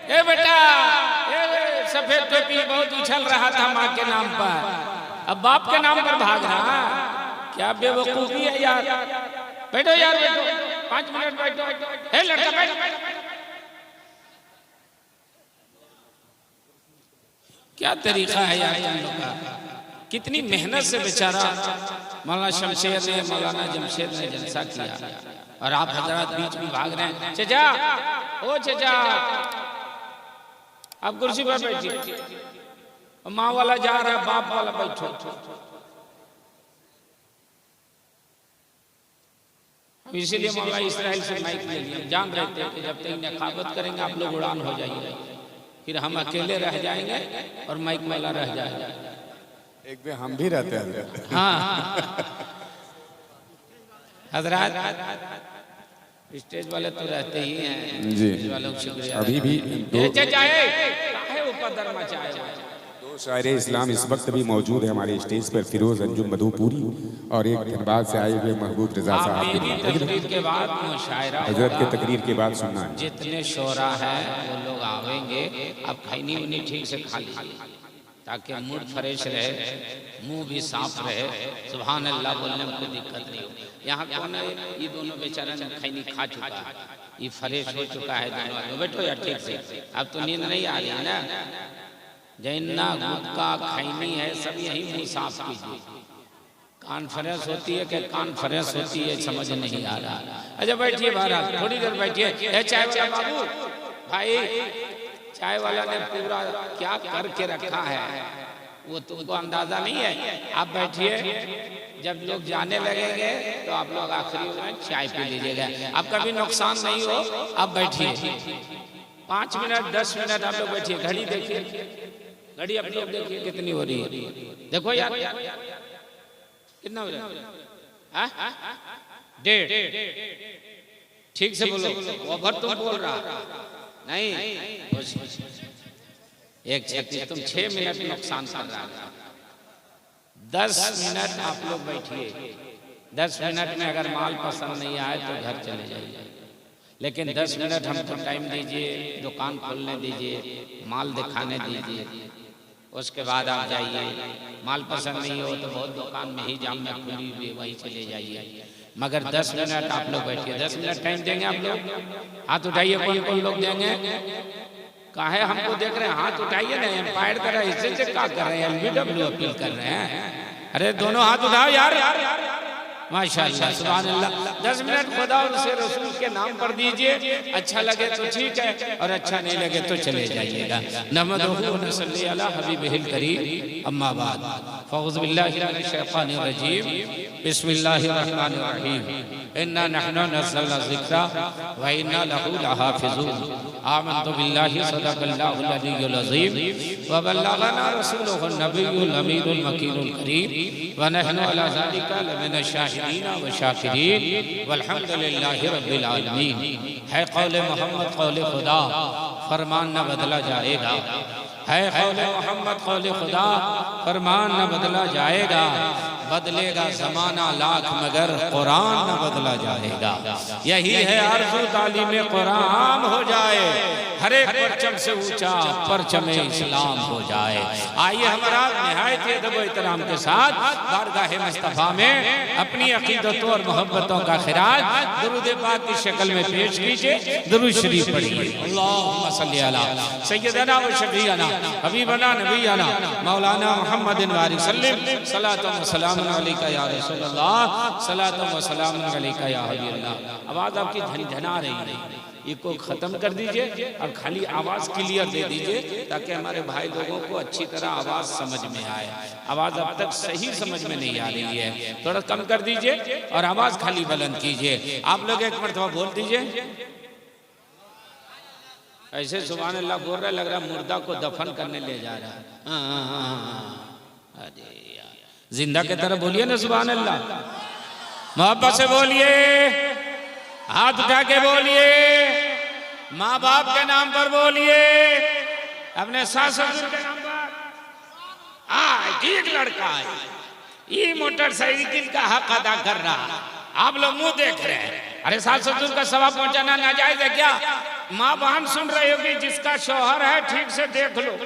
ए बेटा, सफेद टोपी बहुत उछल रहा था माँ के नाम पर, अब बाप के नाम पर भाग रहा। क्या बेवकूफी है यार। बैठो यार, बैठो 5 मिनट बैठो। हे लड़का बैठ। क्या तरीका है यार तुम लोग का। कितनी मेहनत से बेचारा मौलाना शमशेर ने, मौलाना जमशेद ने जलसा किया और आप हजरात बीच में भाग रहे हैं। चचा, ओ चचा, आप कुर्सी पर बैठिए। माँ वाला जा रहा है, बाप वाला बैठो। इसीलिए मौला इस्राइल से माइक ले लिया। जान रहे थे कि जब तक नखावत करेंगे आप लोग उड़ान हो जाएंगे, फिर हम अकेले रह जाएंगे और माइक मौला रह जाएगा। एक भी हम भी रहते हैं। हाँ हजरात, स्टेज वाले तो रहते ही हैं जी। वालों को शुक्रिया। अभी भी दो शायर इस्लाम इस वक्त भी मौजूद है हमारे स्टेज पर, फिरोज अंजुम मधुपुरी और एक धनबाद से आए हुए महबूब रजा साहब के बाद हजरत के तकरीर के बाद सुनना है। जितने शोरा है वो लोग आवेंगे। अब खैनी उन्नी ठीक से खा लीजिए ताकि मूड फ्रेश रहे, मुंह भी साफ रहे, सुभान अल्लाह बोलने में कोई दिक्कत नहीं हो। यहाँ कौन है? ये दोनों बेचारा ने खैनी खा चुका है, ये फ्रेश हो चुका है दोनों। बैठो यार ठीक से, अब तो नींद नहीं आ रही है ना। जैना गुटका खैनी है सब यही मुंह साफ कीजिए। कॉन्फ्रेंस होती है कि कॉन्फ्रेंस होती है समझ नहीं आ रहा। अच्छा बैठिए महाराज, थोड़ी देर बैठिए। चाय वाला बाबू भाई, चाय वाला ने पूरा क्या करके रखा है वो तुमको अंदाजा नहीं है। आप बैठिए, जब लोग जाने लगेंगे तो आप लोग आखिरी में चाय पी लीजिएगा। आपका भी नुकसान नहीं हो। आप बैठिए 5 मिनट 10 मिनट आप लोग बैठिए। घड़ी देखिए, घड़ी आप लोग देखिए कितनी हो रही है। देखो यार कितना हो रहा है? 1:30। ठीक से बोलो, ओवर तुम बोल रहा नहीं। 1:36 तुम 6 मिनट नुकसान कर रहा है। 10 मिनट आप लोग बैठिए। 10 मिनट में अगर माल पसंद नहीं आए तो घर चले जाइए, लेकिन 10 मिनट हमको टाइम दीजिए, दुकान खोलने दीजिए, माल दिखाने दीजिए। उसके बाद आप जाइए। माल पसंद नहीं हो तो बहुत दुकान में ही जाम में खुली हुई वहीं चले जाइए, मगर 10 मिनट आप लोग बैठिए। 10 मिनट टाइम देंगे आप लोग। हाथ उठाइए, कौन कौन लोग देंगे? काहे हमको देख रहे हैं? हाथ उठाइए ना। एम्पायर कर रहे हैं, इससे से क्या कर रहे हैं? एलबीडब्ल्यू अपील कर रहे हैं। अरे दोनों हाथ उठाओ यार। माशाअल्लाह, सुभान अल्लाह। 10 मिनट खुदा और उसके रसूल के नाम पर दीजिए। अच्छा लगे तो ठीक है और अच्छा नहीं लगे तो चले जाइएगा। नहमदुहु व नसल्ली अला हबीबिहिल करीम, अम्मा बाद। फ़ऊज़ु बिल्लाहि मिनश शैतानिर रजीम, बिस्मिल्लाहिर रहमानिर रहीम। इन्ना नहनु नज़्ज़लना ज़िक्रा व इन्ना लहू लहाफ़िज़ून। आमन्तु बिल्लाहि सदक़ल्लाहुल अलिय्युल अज़ीम व बल्लगना रसूलुहुन नबियुल अमीनुल मकीनुल करीम व नहनु अला ज़ालिका लमिनश शाहिदीन व शाकिरीन वल्हम्दुलिल्लाहि रब्बिल आलमीन। है कौले मोहम्मद कौले खुदा, फरमान न बदला जाएगा। है कौले मोहम्मद कौले खुदा, फरमान न बदला जाएगा। बदलेगा ज़माना लाख मगर कुरान न बदला जाएगा। यही है आरज़ू तालीमे कुरान हो जाए, हर एक परचम से ऊंचा परचम इस्लाम हो जाए। आइए हमारा निहायत अदब एहतराम के साथ बारगाह मुस्तफ़ा में अपनी अक़ीदतों और मोहब्बतों का खिराज दुरूद पाक की शक्ल में पेश कीजिए। दुरूद शरीफ पढ़िए। अल्लाहुम्मा सल्ली अला सय्यदना व शफीअना हबीबना नबियना मौलाना मुहम्मदिन व आलिहि वसल्लम। सलातो व सलाम अलैका या रसूल अल्लाह, सलातो व सलाम अलैका या हबीब अल्लाह। आवाज़ आपकी झनझना रही है, इसको ख़त्म कर दीजिए और खाली आवाज़ क्लियर दे दीजिए ताकि हमारे भाई लोगों को अच्छी तरह आवाज़ समझ में आए। आवाज़ अब तक सही समझ में नहीं आ रही है, थोड़ा कम कर दीजिए और आवाज़ खाली बुलंद कीजिए। आप लोग एक मरतबा बोल दीजिए। ऐसे सुभान अल्लाह बोल रहा, लग रहा मुर्दा को दफन करने ले जा रहा है। अरे जिंदा की तरह बोलिए ना सुभान अल्लाह, मोहब्बत से बोलिए, हाथ उठा के बोलिए, माँ बाप के नाम पर बोलिए, अपने सास ससुर के नाम पर। ठीक लड़का है, ये मोटरसाइकिल का हक अदा कर रहा। आप लोग मुंह देख रहे हैं। अरे सास ससुर का सवाब पहुंचाना नाजायज है क्या? माँ बहन सुन रही होगी, जिसका शौहर है ठीक से देख लो,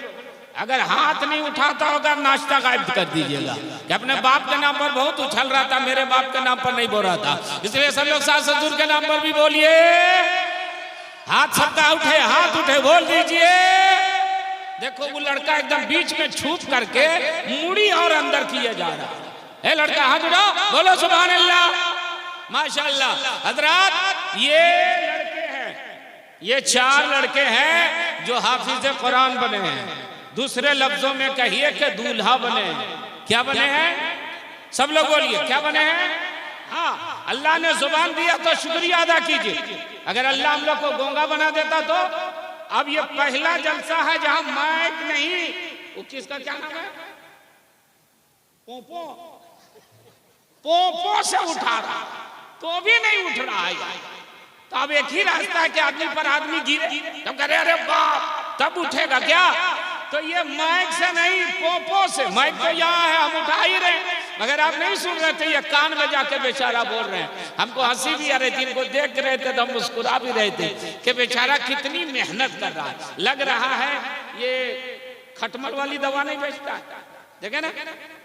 अगर हाथ नहीं उठाता होगा नाश्ता गायब कर दीजिएगा कि अपने बाप के नाम पर बहुत उछल रहा था, मेरे बाप के नाम पर नहीं बोल रहा था। इसलिए सब लोग सास ससुर के नाम पर भी बोलिए, हाथ सबका उठे, हाथ उठे, बोल दीजिए। देखो वो लड़का एकदम बीच में छुप करके मुड़ी और अंदर किए जा रहा है। लड़का हाथ उठाओ, बोलो सुभान अल्लाह, माशाअल्लाह। हजरात ये लड़के हैं, ये 4 लड़के हैं जो हाफिज कुरान बने हैं। दूसरे लफ्जों में कहिए कि दूल्हा बने हैं। क्या बने हैं? सब लोग बोलिए, क्या बने हैं? हाँ, अल्लाह ने जुबान दिया तो शुक्रिया अदा कीजिए। अगर अल्लाह हम लोग को गूंगा बना देता तो। अब ये पहला जलसा है जहां माइक नहीं, वो किसका क्या नाम है, पोपो, पोपो से उठा रहा तो भी नहीं उठ रहा है। तो अब एक ही रास्ता है कि आदमी पर आदमी गिरे तब करे अरे बाप, तब उठेगा क्या? तो ये माइक से नहीं, पोपो से। माइक तो यहाँ है, हम उठा ही रहे, मगर आप नहीं सुन रहे थे। ये कान में जाके बेचारा बोल रहे हैं। हमको हंसी भी आ रही थी, इनको देख रहे थे तो हम मुस्कुरा भी रहे थे कि बेचारा कितनी मेहनत कर रहा है। लग रहा है ये खटमल वाली दवा नहीं बेचता, देखे ना,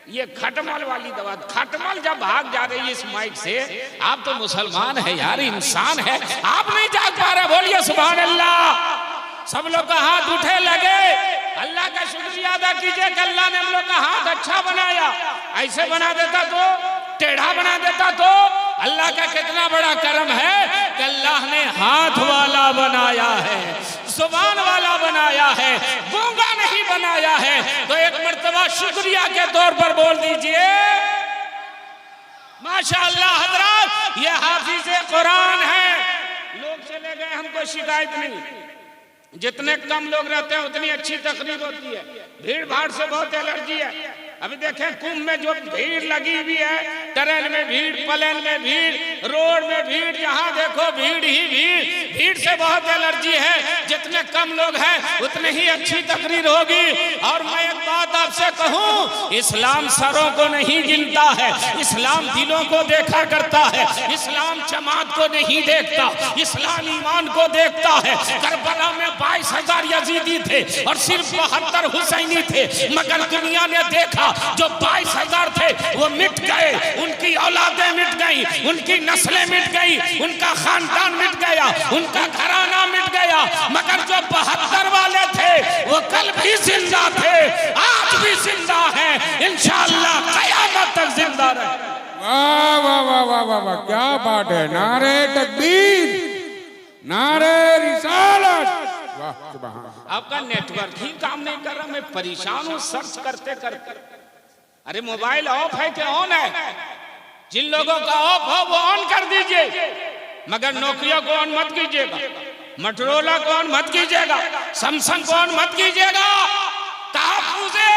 ये खटमल वाली दवा। खटमल जब भाग जा रही है इस माइक से, आप तो मुसलमान है यार, इंसान है, आप नहीं जाग पा रहे, बोलिए सुभान अल्लाह। सब लोग का हाथ उठे लगे, अल्लाह का शुक्रिया अदा कीजिए कि अल्लाह ने हम लोग का हाथ अच्छा बनाया। ऐसे बना देता तो, टेढ़ा बना देता तो। अल्लाह का कितना बड़ा करम है कि अल्लाह ने हाथ वाला बनाया है, जुबान वाला बनाया है, गूंगा नहीं बनाया है। तो एक मर्तबा शुक्रिया के तौर पर बोल दीजिए माशाअल्लाह। हजरात ये हाफिज कुरान है। लोग चले गए, हमको शिकायत नहीं। जितने कम लोग रहते हैं उतनी अच्छी तकरीर होती है। भीड़ भाड़ से बहुत एलर्जी है। अभी देखें कुंभ में जो भीड़ लगी हुई है, ट्रेन में भीड़, प्लेन में भीड़, रोड में भीड़, जहां देखो भीड़ ही भीड़। भीड़ से बहुत एलर्जी है। जितने कम लोग हैं उतने ही अच्छी तकरीर होगी। और मैं एक बात आपसे कहूं, इस्लाम सरों को नहीं गिनता है, इस्लाम दिलों को देखा करता है। इस्लाम जमात को नहीं देखता, इस्लाम ईमान को देखता है। करबला में 22,000 यजीदी थे और सिर्फ 72 हुसैनी थे, मगर दुनिया ने देखा जो 22,000 थे वो मिट गए, उनकी औलादें मिट गई, उनकी नस्लें मिट गई, उनका खानदान मिट गया, उनका घराना मिट गया। मगर जो 72 वाले थे वो कल भी जिंदा थे, आज भी जिंदा है, इंशाअल्लाह क़यामत तक जिंदा रहे। वाह वाह वाह वाह वाह वाह, क्या बात है। नारे तकबीर, नारे रिसालत। वाह सुभान। आपका नेटवर्क ही काम नहीं कर रहा, मैं परेशान हूँ सर्च करते करते। अरे मोबाइल ऑफ है कि ऑन है? जिन लोगों का ऑफ हो वो ऑन कर दीजिए, मगर नोकिया को ऑन मत कीजिएगा, मोटोरोला को ऑन मत कीजिएगा, सैमसंग को ऑन मत कीजिएगा। तहफ्फुज़े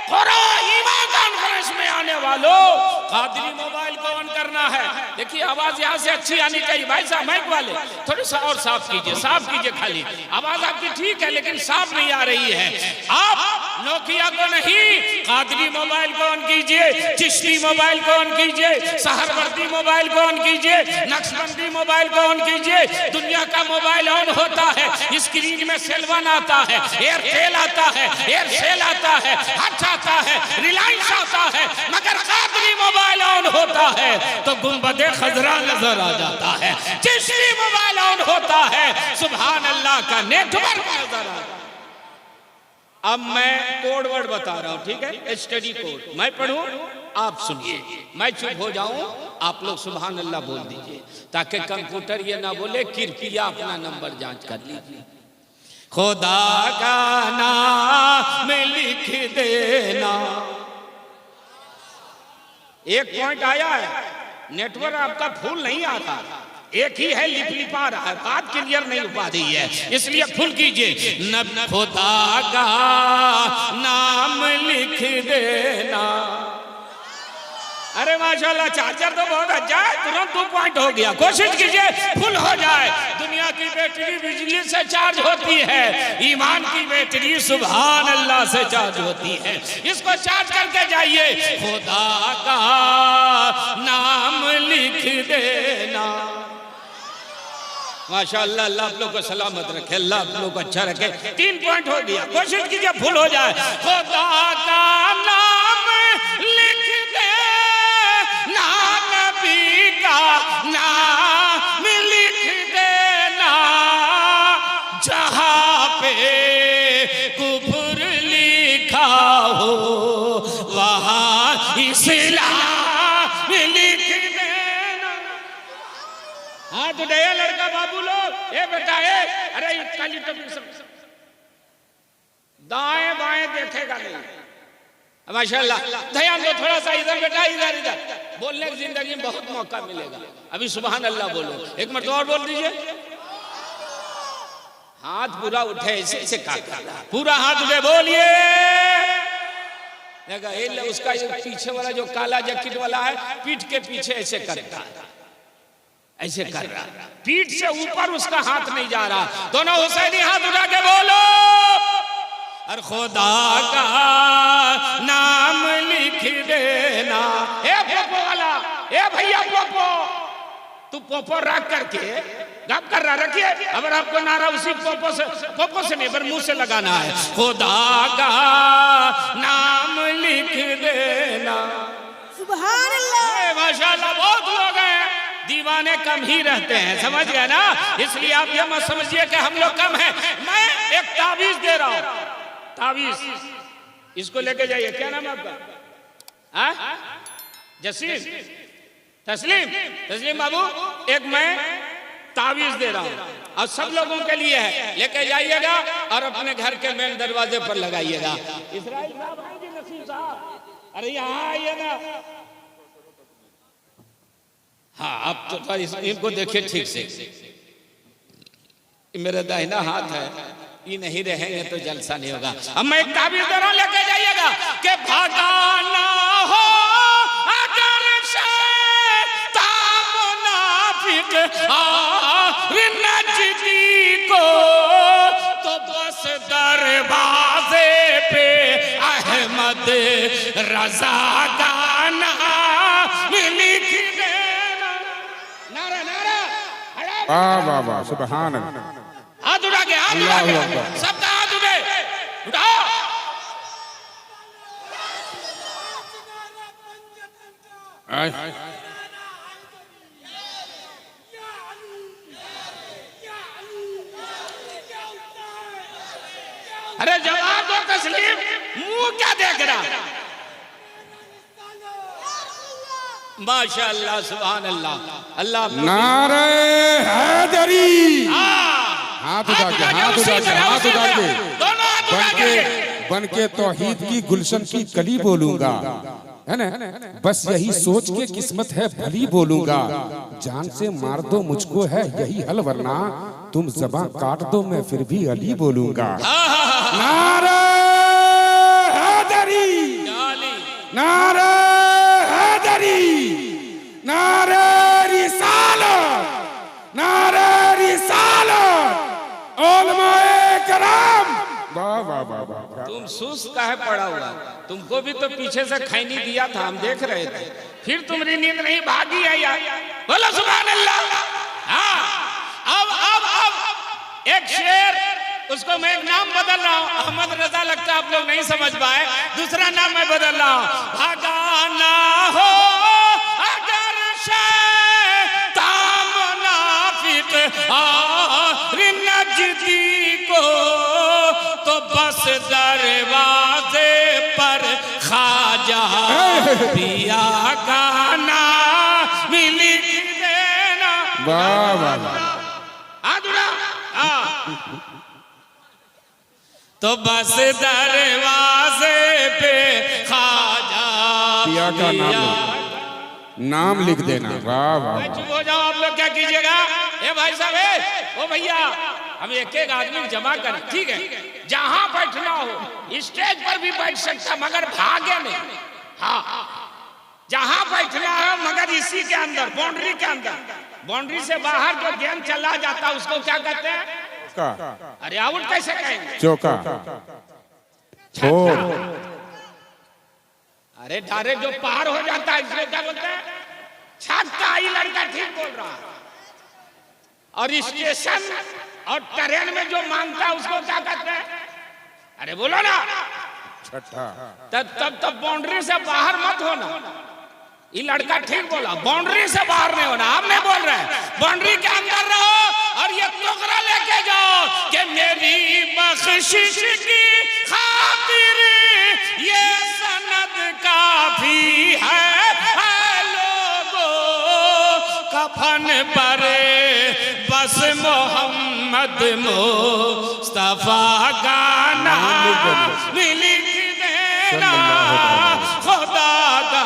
कुरान ईमान कॉन्फ्रेंस में आने वालों, कादरी मोबाइल को ऑन करना है। देखिए आवाज यहाँ से अच्छी आनी चाहिए। भाई साहब माइक वाले थोड़ी सा और साफ कीजिए, साफ कीजिए। खाली आवाज आपकी ठीक है लेकिन साफ नहीं आ रही है। आप नोकिया को नहीं, कादरी मोबाइल को ऑन कीजिए, चिश्ती मोबाइल को ऑन कीजिए, सहरवर्दी मोबाइल को ऑन कीजिए, नक्शबंदी मोबाइल को ऑन कीजिए। दुनिया का मोबाइल ऑन होता है, स्क्रीन में सेल1 आता है, एयरटेल आता है, एयरसेल आता है, हट आता है, रिलायंस आता है, मगर कादरी मोबाइल ऑन होता है तो गुंबदे खजरा नजर आ जाता है। चिश्ती मोबाइल ऑन होता है, सुभान अल्लाह का नेटवर्क नजर आता है। अब मैं कोड वर्ड बता रहा हूं, ठीक है? स्टडी कोड मैं पढ़ूं, आप सुनिए, मैं चुप हो जाऊं, आप लोग सुभान अल्लाह बोल दीजिए, ताकि कंप्यूटर ये ना बोले कृपया अपना नंबर जांच कर लीजिए। खुदा का नाम लिख देना। एक पॉइंट आया है, नेटवर्क आपका फुल नहीं आता, एक ही है, लिप लिपा रहा है, बात क्लियर नहीं हो पा रही है, इसलिए फुल कीजिए। न खुदा का नाम लिख देना। अरे माशाल्लाह, चार्जर तो बहुत अच्छा है, तुरंत 2 पॉइंट हो गया। कोशिश कीजिए फुल हो जाए। दुनिया की बैटरी बिजली से चार्ज होती है, ईमान की बैटरी सुभान अल्लाह से चार्ज होती है। इसको चार्ज करके जाइए। खुदा का नाम लिख देना। माशाअल्लाह, अल्लाह आप लोग को सलामत रखे, अल्लाह आप लोग को अच्छा रखे। 3 पॉइंट हो गया, कोशिश कीजिए फुल हो जाए। खुदा का नाम लिख दे ना, नबी का नाम लिख देना, जहां पे कुफ्र लिखा हो वहां इस्लाम लिख देना। हाथ उठाया लड़का बाबू लोग, ए बेटा ए, अरे काली टोपी सब दाएं बाएं देखेगा नहीं। माशाल्लाह, ध्यान दो थोड़ा सा, इधर बेटा इधर इधर। बोलने की जिंदगी में बहुत मौका मिलेगा, अभी सुभान अल्लाह बोलो, एक मरतबा और बोल दीजिए। हाथ पूरा उठे, ऐसे ऐसे काट, पूरा हाथ उठे, बोलिए। उसका पीछे वाला जो काला जैकेट वाला है, पीठ के पीछे ऐसे करता है, ऐसे कर रहा, पीठ से ऊपर उसका हाथ नहीं जा रहा। दोनों हुसैनी हाथ उठा के बोलो, और खुदा का नाम लिख देना। ए पोपो वाला, ए भैया पोपो, तू पोपो रख करके गप कर रहा, रखिए। अगर आपको नारा उसी पोपो से नहीं पर मुंह से लगाना है। खुदा का नाम लिख देना। सुभान अल्लाह, माशाअल्लाह, बहुत लोग हैं दीवाने कम ही रहते हैं, समझ गए ना? इसलिए आप ये मत समझिए कि हम लोग कम हैं। मैं एक ताबीज दे रहा हूं, ताबीज, इसको लेके जाइए। क्या नाम है आपका? जसीम, तस्लीम, तस्लीम बाबू, एक मैं ताबीज दे रहा हूं और सब लोगों के लिए है, लेके जाइएगा और अपने घर के मेन दरवाजे पर लगाइएगा। इस्राइल साहब आएंगे, नसीम साहब, अरे यहाँ आइए ना। हाँ, अब तो इनको देखिए ठीक से, मेरा दाहिना हाथ है, ये नहीं रहेंगे तो जलसा नहीं होगा। अब मैं एक ताबीज दे रहा हूं, लेके जाइएगा कि भगाना हो अगर शैतान मुनाफिक नजदी को, तो बस दरवाजे पे अहमद रजा का नाम लिख देना। नारा नारा, वाह वाह वाह, सुभान अल्लाह। हाथ उठा के, हाथ उठा के, सबका हाथ उठे, उठाओ। अरे जवाब दो तस्लीम, मुंह क्या देख रहा? माशाअल्लाह, सुभान अल्लाह, अल्लाह। नारे हैदरी, हाथ उठा के, हाथ उठा के, हाथ उठा के, बन के तौहीद की गुलशन की कली बोलूंगा, है ना? बस यही सोच के किस्मत है भली बोलूंगा। जान से मार दो मुझको है यही हल, वरना तुम ज़बां काट दो मैं फिर भी अली बोलूंगा। नारे हैदरी, नारे हैदरी, नारे रिसालत, नारे रिसालत, उलमाए कराम। वाह वाह वाह वाह। तुम सुस्त काहे पड़ा हुआ? तुमको भी तो पीछे से खैनी दिया था, हम देख रहे थे, फिर तुम्हारी नींद नहीं भागी है यार। बोलो सुभान अल्लाह। हाँ, अब एक शेर, उसको मैं एक नाम बदल रहा हूँ। अहमद रजा लगता है आप लोग नहीं समझ पाए, दूसरा नाम मैं बदल रहा हूँ। भगाना हो अगर शैतान मुनाफिक नजदी को, तो बस दरवाजे पर खाजा पिया का नाम लिख देना। वाह वाह, तो बस दरवाजे पे खाजा पिया का नाम लिख देना। वाह वाह। चुप हो जाओ आप लोग, क्या कीजिएगा? ए भाई साहब, ओ भैया, हम एक एक आदमी जमा करें, ठीक है? जहां बैठना हो स्टेज पर भी बैठ सकता, मगर भागे नहीं। हाँ, जहां बैठना है मगर इसी के अंदर, बाउंड्री के अंदर। बाउंड्री से बाहर जो गेम चला जाता उसको क्या कहते हैं? अरे आउट कैसे कहेंगे? चौका, फोर। अरे डायरेक्ट जो पार हो जाता है इसलिए क्या बोलते हैं? छक्का। ये लड़का ठीक बोल रहा है। और स्टेशन और ट्रेन में जो मांगता है उसको क्या कहते हैं? अरे बोलो ना। छठा। तब बाउंड्री से बाहर मत होना। ये लड़का ठीक बोला, बाउंड्री से बाहर नहीं होना। आप नहीं बोल रहे, बाउंड्री के अंदर रहो और ये टुकड़ा लेके जाओ कि मेरी बख्शिश की खातिर ये सनद काफी है लोगों, कफन पर बस मोहम्मद मुस्तफा गाना लिख देना, खुदा का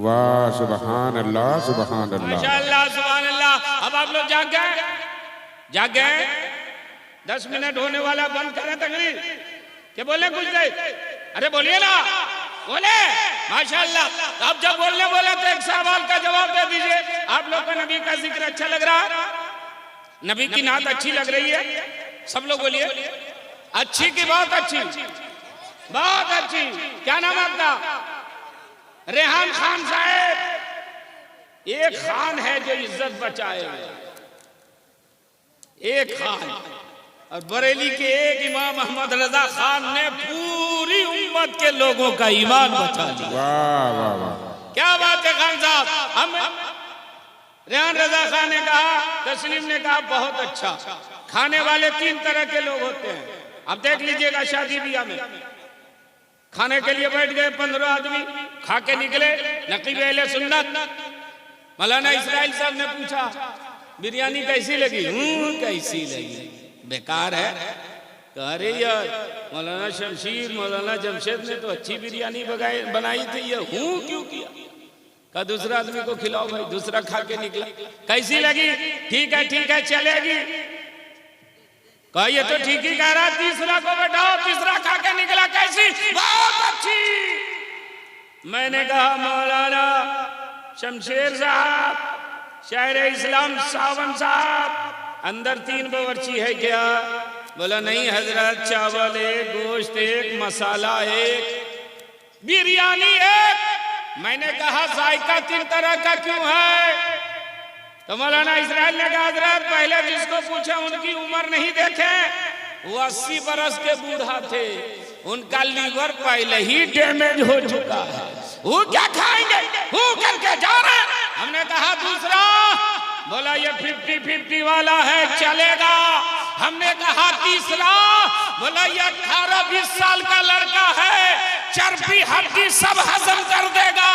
वाह सुभान अल्लाह सुभान अल्लाह माशाअल्लाह सुभान अल्लाह। अब आप लोग जाग गए 10 मिनट होने वाला, बंद करें तकरीर क्या बोले कुछ नहीं? अरे बोलिए ना, बोले माशाअल्लाह। अब जब बोलने बोला तो एक सवाल का जवाब दे दीजिए। आप लोग को नबी का जिक्र अच्छा लग रहा है? नबी की नात अच्छी लग रही है? सब लोग बोलिए अच्छी की बहुत अच्छी, बहुत अच्छी। क्या नाम आपका? रेहान खान साहब। एक खान है जो इज्जत बचाए, एक खान। और बरेली के एक इमाम अहमद रजा खान ने पूरी उम्मत के लोगों का ईमान बचा लिया। वाह वाह वाह, क्या बात है खान साहब। हम रेहान रजा खान ने कहा, तस्लीम ने कहा बहुत अच्छा। खाने वाले 3 तरह के लोग होते हैं। अब देख लीजिएगा शादी ब्याह में खाने के लिए बैठ गए 15 आदमी, खा के निकले। नकीब अहले सुन्नत मौलाना इस्राइल साहब ने पूछा बिरयानी कैसी लगी? कैसी लगी? बेकार है। कह रही यार मौलाना शमशीर मौलाना जमशेद ने तो अच्छी बिरयानी बनाई थी, ये क्यों किया? कहा दूसरा आदमी को खिलाओ भाई। दूसरा खा के निकला, कैसी लगी? ठीक है चलेगी। कहा ये तो ठीक ही कह रहा। तीसरा को बैठाओ, तीसरा खा के निकला, कैसी? बहुत अच्छी। मैंने कहा मौलाना शमशेर साहब, शायर इस्लाम सावन साहब, अंदर 3 बावर्ची है क्या? बोला नहीं हजरत, चावल एक, गोश्त एक, मसाला एक, बिरयानी एक। मैंने कहा जायका 3 तरह का क्यों है? तो मौलाना इस्राइल ने कहा हजरत पहले जिसको पूछा उनकी उम्र नहीं देखे, वो 80 बरस के बूढ़ा थे, उनका लीवर पहले ही डैमेज हो चुका है, वो क्या खाएंगे? वो करके जा रहे हैं। हमने कहा दूसरा, बोला ये 50-50 वाला है, चलेगा। हमने कहा तीसरा, बोला ये 18-20 साल का लड़का है, चर्बी हड्डी सब हजम कर देगा।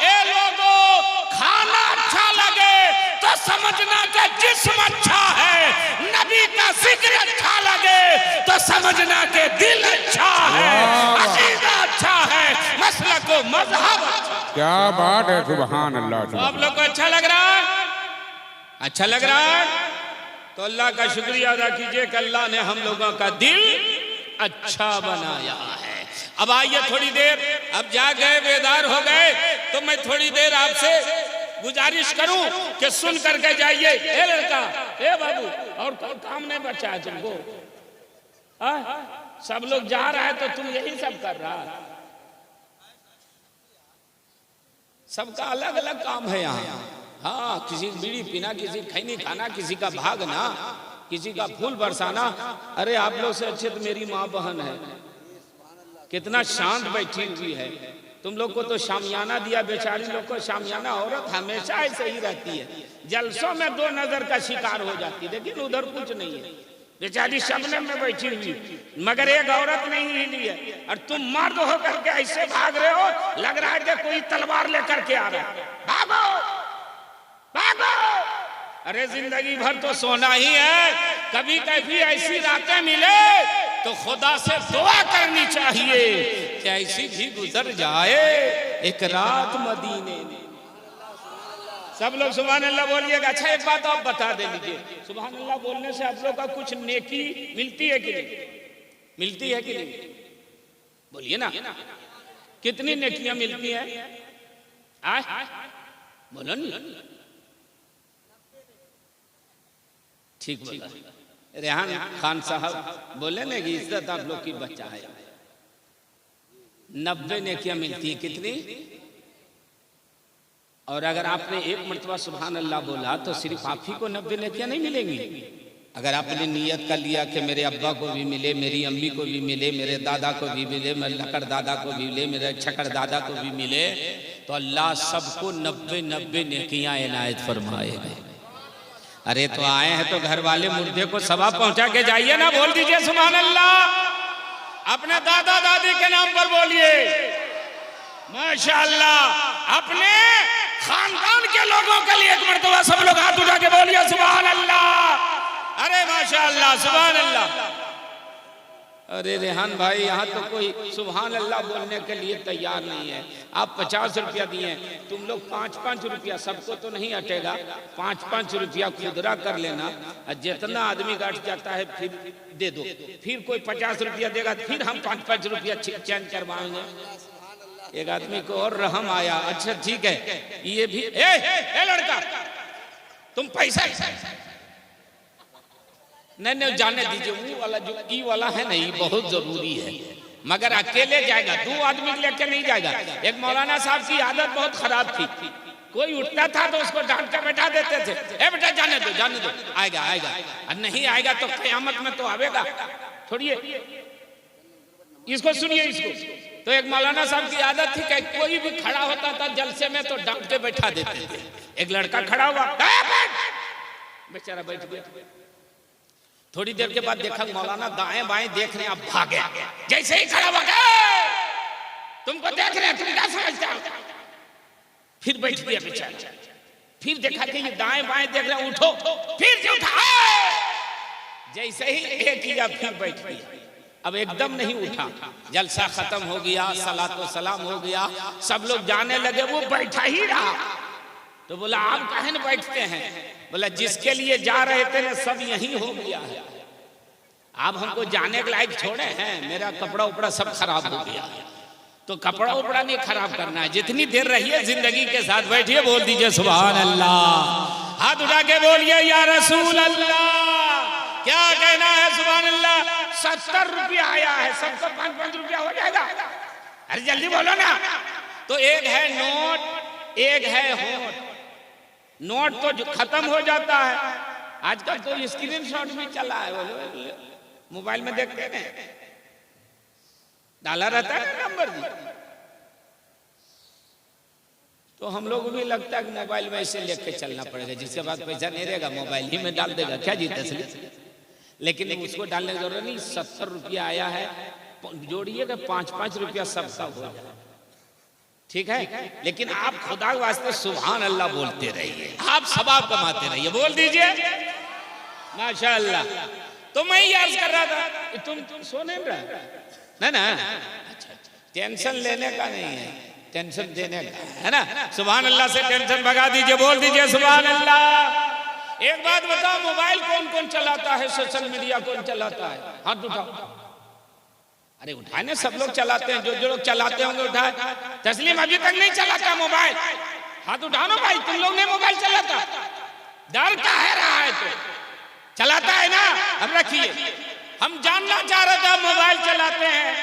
ए लोगों, खाना अच्छा लगे तो समझना कि जिस्म अच्छा है, नबी का जिक्र अच्छा लगे तो समझना कि दिल अच्छा है, अकीदा अच्छा है, मसलक व मजहब अच्छा। क्या बात है सुभान अल्लाह। तो आप लोग को अच्छा लग रहा है? अच्छा लग रहा है तो अल्लाह का शुक्रिया अदा कीजिए कि अल्लाह ने हम लोगों का दिल अच्छा बनाया है। अब आइए थोड़ी देर, अब जा गए बेदार हो गए तो मैं थोड़ी देर आपसे गुजारिश करूं कि सुन करके जाइए। ए लड़का, ए बाबू, और कोई काम नहीं बचा है तुमको? सब लोग जा रहा है तो तुम यही सब कर रहा है। सबका अलग अलग काम है यहाँ। हाँ, किसी बीड़ी पीना, किसी खैनी खाना, किसी का भागना, किसी का फूल बरसाना। अरे आप लोग से अच्छे तो मेरी माँ बहन है, कितना शांत बैठी हुई है। तुम लोग को तो शामियाना दिया, बेचारी लोग को शामियाना। औरत हमेशा ऐसे ही रहती है, जलसों में 2 नजर का शिकार हो जाती है, लेकिन उधर कुछ नहीं है। बेचारी शबनम में बैठी हुई, मगर एक औरत नहीं हिली है। और तुम मर्द होकर के ऐसे भाग रहे हो, लग रहा है कि कोई तलवार लेकर के आ रहा है। भागो भागो। अरे जिंदगी भर तो सोना ही है, कभी कभी ऐसी रातें मिले तो खुदा से दुआ करनी चाहिए कि ऐसी भी गुजर जाए एक रात मदीने में। सब लोग सुभान अल्लाह बोलिएगा। अच्छा एक बात आप बता दे लीजिए, सुभान अल्लाह बोलने से आप लोग का कुछ नेकी मिलती है कि नहीं? मिलती है कि नहीं? बोलिए ना, कितनी नेकियां मिलती हैं? बोलो नहीं। ठीक बोला रेहान खान साहब, बोले ना कि इज्जत आप लोग की बच्चा है। 90 नेकियां मिलती है। कितनी? और अगर आपने एक मरतबा सुभान अल्लाह बोला तो सिर्फ आप ही को 90 नेकियां नहीं मिलेंगी। अगर आपने नियत कर लिया कि मेरे अब्बा को भी मिले, मेरी अम्मी को भी मिले, मेरे दादा को भी मिले, मेरे लकड़ दादा को भी मिले, मेरे छकड़ दादा को भी मिले, तो अल्लाह सबको 90 नेकियां इनायत फरमाएगा। अरे तो आए हैं तो घर वाले मुर्दे को सवाब पहुंचा के जाइए ना। बोल दीजिए सुभान अल्लाह। अपने दादा दादी के नाम पर बोलिए माशाअल्लाह। अपने खानदान के लोगों के लिए एक मरतबा सब लोग हाथ उठा के बोलिए सुभान अल्लाह। अरे माशाअल्लाह सुभान अल्लाह। अरे रेहान भाई, यहाँ तो कोई सुभान अल्लाह बोलने के लिए तैयार नहीं है। आप 50 रुपया दिए, तुम लोग 5-5 रुपया, सबको तो नहीं अटेगा, 5-5 रुपया खुदरा कर लेना। जितना आदमी गांठ जाता है फिर दे दो, फिर कोई 50 रुपया देगा, फिर हम 5-5 रुपया चेंज करवाएंगे। एक आदमी को और रहम आया, अच्छा ठीक है ये भी, ए लड़का तुम पैसा नहीं जाने दीजिए, वो वाला जो ई वाला है ना, ये बहुत जरूरी है, मगर अकेले जाएगा, 2 आदमी लेके नहीं जाएगा। एक मौलाना साहब की आदत बहुत खराब थी, कोई उठता था तो उसको डांट के बैठा देते थे, ए बेटा जाने दो आएगा और नहीं आएगा तो कयामत में तो आवेगा। छोड़िए इसको, सुनिए इसको। तो एक मौलाना साहब की आदत थी कि कोई भी खड़ा होता था जलसे में तो डांट के बैठा देते थे। एक लड़का खड़ा हुआ, बेचारा बैठ गया। थोड़ी देर के बाद देखा मौलाना दाएं बाएं देख रहे हैं, अब भागे। जैसे ही खड़ा हो गया, तुमको देख रहे हैं, तुम क्या समझते हो? फिर बैठ गया बेचारा। फिर देखा कि ये दाएं बाएं देख रहे हैं, उठो, फिर से उठा। जैसे ही एक किया फिर बैठ गया। अब एकदम नहीं उठा, जलसा खत्म हो गया, सलातो सलाम हो गया, सब लोग जाने लगे, वो बैठा ही रहा। तो बोला आप काहे न बैठते हैं? बोला जिसके लिए जा रहे थे ना सब यही हो गया है, आप हमको जाने के लायक छोड़े हैं, मेरा कपड़ा उपड़ा सब खराब हो गया। तो कपड़ा उपड़ा नहीं खराब करना है, जितनी देर रहिए जिंदगी के साथ बैठिए। बोल दीजिए सुभान अल्लाह। हाथ उठा के बोलिए या रसूल अल्लाह। क्या कहना है सुभान अल्लाह। 70 रुपया आया है, सबको 5-5 रुपया हो जाएगा। अरे जल्दी बोलो ना। तो एक है नोट, एक है होट। नोट तो खत्म हो जाता है, आजकल तो स्क्रीन शॉट भी चला है, मोबाइल में देखते हैं, डाला रहता है नंबर भी। तो हम लोग भी लगता है कि मोबाइल में ऐसे लेके चलना पड़ेगा, जिसके पास पैसा नहीं रहेगा मोबाइल ही में डाल देगा, क्या जीते सही। लेकिन उसको डालने की जरूरत नहीं। 70 रुपया आया है, जोड़िएगा 5-5 रुपया सबका हो जाए, ठीक है। लेकिन आप खुदा के वास्ते सुभान अल्लाह बोलते रहिए, आप सवाब कमाते रहिए। बोल दीजिए माशाअल्लाह। तो मैं ही अर्ज कर रहा था, तुम सो नहीं रहा ना? अच्छा, टेंशन लेने का नहीं है, टेंशन देने का है ना। सुभान अल्लाह से टेंशन भगा दीजिए। बोल दीजिए सुभान अल्लाह। एक बात बताओ, मोबाइल कौन कौन चलाता है, सोशल मीडिया कौन चलाता है? हाथ उठाओ। अरे उठाने सब लोग चलाते हैं, जो लोग चलाते होंगे उठाए। तस्लीम अभी तक नहीं चलाता मोबाइल, हाथ उठाओ ना भाई। तुम लोग ने मोबाइल चलाता, डर का है रहा है तो चलाता है ना। अब रखिए, हम जानना चाह रहे थे, मोबाइल चलाते हैं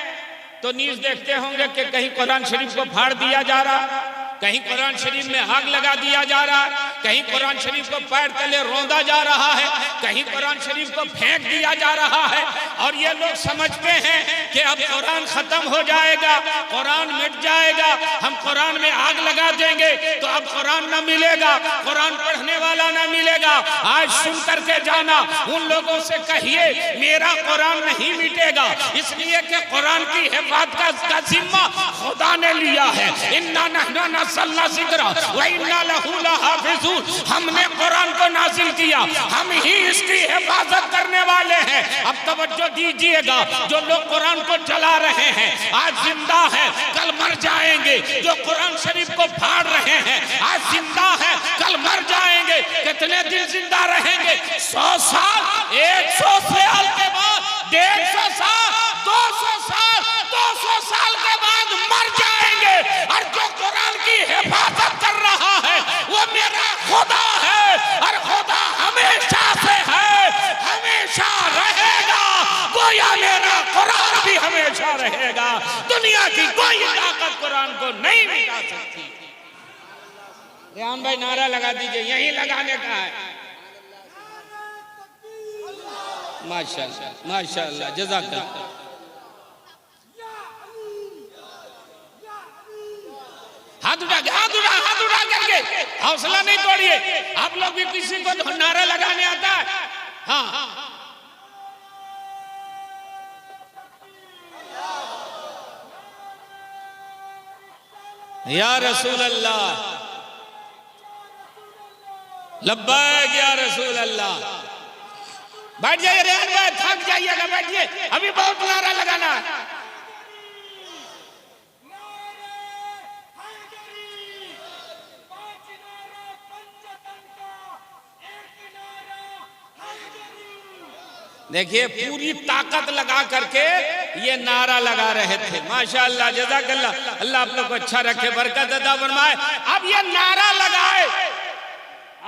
तो न्यूज देखते होंगे कि कहीं कुरान शरीफ को फाड़ दिया जा रहा, कहीं कुरान शरीफ में आग लगा दिया जा रहा, कहीं कुरान शरीफ को पैर तले रौंदा जा रहा है, कहीं कुरान शरीफ को फेंक दिया जा रहा है। और ये लोग समझते हैं कि अब कुरान खत्म हो जाएगा, कुरान मिट जाएगा, हम कुरान में आग लगा देंगे तो अब कुरान न मिलेगा, कुरान पढ़ने वाला न मिलेगा। आज सुन करके जाना, उन लोगों से कहिए मेरा कुरान नहीं मिटेगा, इसलिए कि कुरान की हिफाजत का जिम्मा खुदा ने लिया है। इन्ना नहनु नज़्ज़लना ज़िक्रा व इन्ना लहू लहाफ़िज़ून। हमने कुरान को नाज़िल किया, हम ही इसकी हिफाजत करने वाले हैं। अब तवज्जो दीजिएगा, जो लोग कुरान को जला रहे हैं आज जिंदा है, कल मर जाएंगे। जो कुरान शरीफ को फाड़ रहे हैं आज जिंदा है, कल मर जाएंगे। कितने दिन जिंदा रहेंगे? 100 साल, 100 साल के बाद, 150 साल, 200 साल, 200 साल के बाद मर जाएंगे। और जो कुरान की हिफाजत कर रहा है वो मेरा खुदा है, और खुदा हमेशा से है, हमेशा रहेगा। गोया मेरा कुरान भी हमेशा रहेगा। दुनिया की कोई ताकत कुरान को नहीं मिटा सकती। रेहान भाई नारा लगा दीजिए, यही लगाने का है। माशाअल्लाह माशाअल्लाह, जज़ाकल्लाह। हाथ उठा करके हौसला नहीं तोड़िए। आप लोग भी किसी को नारा लगाने आता है? हाँ, या रसूल अल्लाह, लब्बैक या रसूल अल्लाह। बैठ जाइए रेहान भाई, थक जाइएगा, बैठिए, अभी बहुत नारा लगाना है। देखिए पूरी ताकत लगा करके ये नारा लगा रहे थे। माशाअल्लाह, जज़ाकल्लाह। अल्लाह आप लोग को अच्छा रखे, बरकत अता फरमाए। अब ये नारा लगाए,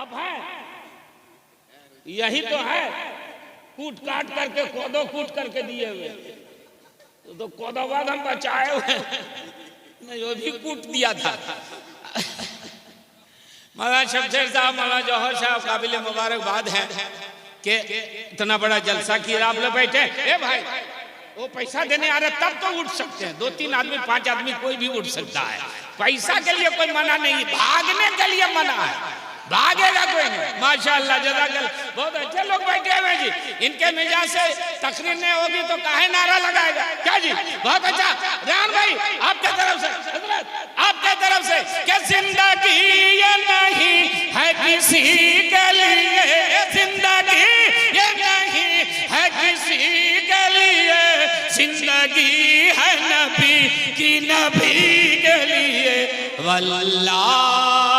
अब है यही तो है, कूट काट करके कोदो कूट करके दिए हुए, तो कोदो बाद हम बचाए हुए नहीं, वो भी कूट दिया था। मौलाना शमशेर साहब, मौलाना जौहर साहब, काबिल मुबारकबाद है कि इतना बड़ा जलसा किया आप लोग बैठे। ए भाई, वो पैसा देने आ रहे तब तो उठ सकते हैं, 2-3 आदमी 5 आदमी कोई भी उठ सकता है। पैसा के लिए कोई मना नहीं, भागने के लिए मना है, भागेगा कोई नहीं। माशाअल्लाह, जज़ाकल्लाह। बहुत अच्छे लोग बैठे हुए जी, इनके मिजाज से तकरीर नहीं होगी तो काहे नारा लगाएगा क्या जी? बहुत अच्छा। रेहान भाई आपके तरफ से, हजरत आपके तरफ से, कि जिंदगी ये नहीं है किसी के लिए, जिंदगी ये नहीं है किसी के लिए, जिंदगी है नबी की, नबी के लिए। वल्लाह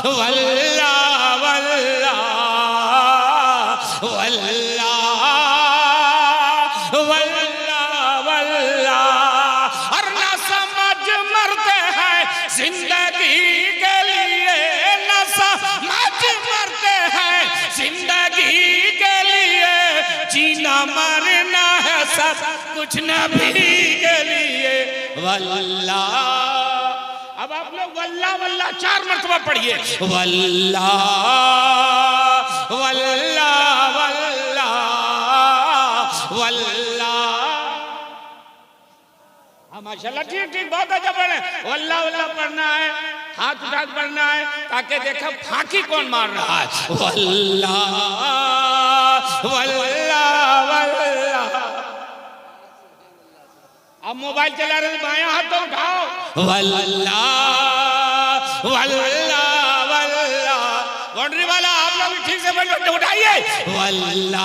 वल्लाह वल्लाह वल्लाह वल्लाह वल्लाह। और ना समझ मरते हैं जिंदगी के लिए, ना समझ मरते हैं जिंदगी के लिए, जीना मरना है सब कुछ नबी के लिए। वल्लाह। अब आप लोग वल्लाह वल्लाह 4 मरतबा पढ़िए। वल्लाह वल्लाह वल्लाह वल्लाह। हाँ माशाल्लाह, ठीक ठीक, बहुत अच्छा पढ़े। वल्लाह वल्लाह पढ़ना है, हाथ उठा पढ़ना है, ताकि देखो फांकी कौन मार रहा है। वल्लाह वल्लाह वल्लाह। अब मोबाइल चला रहे बायां हाथ तो उठाओ। वल्लाह वल्लाह वल्लाह। बाउंड्री वाला आप लोग ठीक से बैठ उठाइए। वल्लाह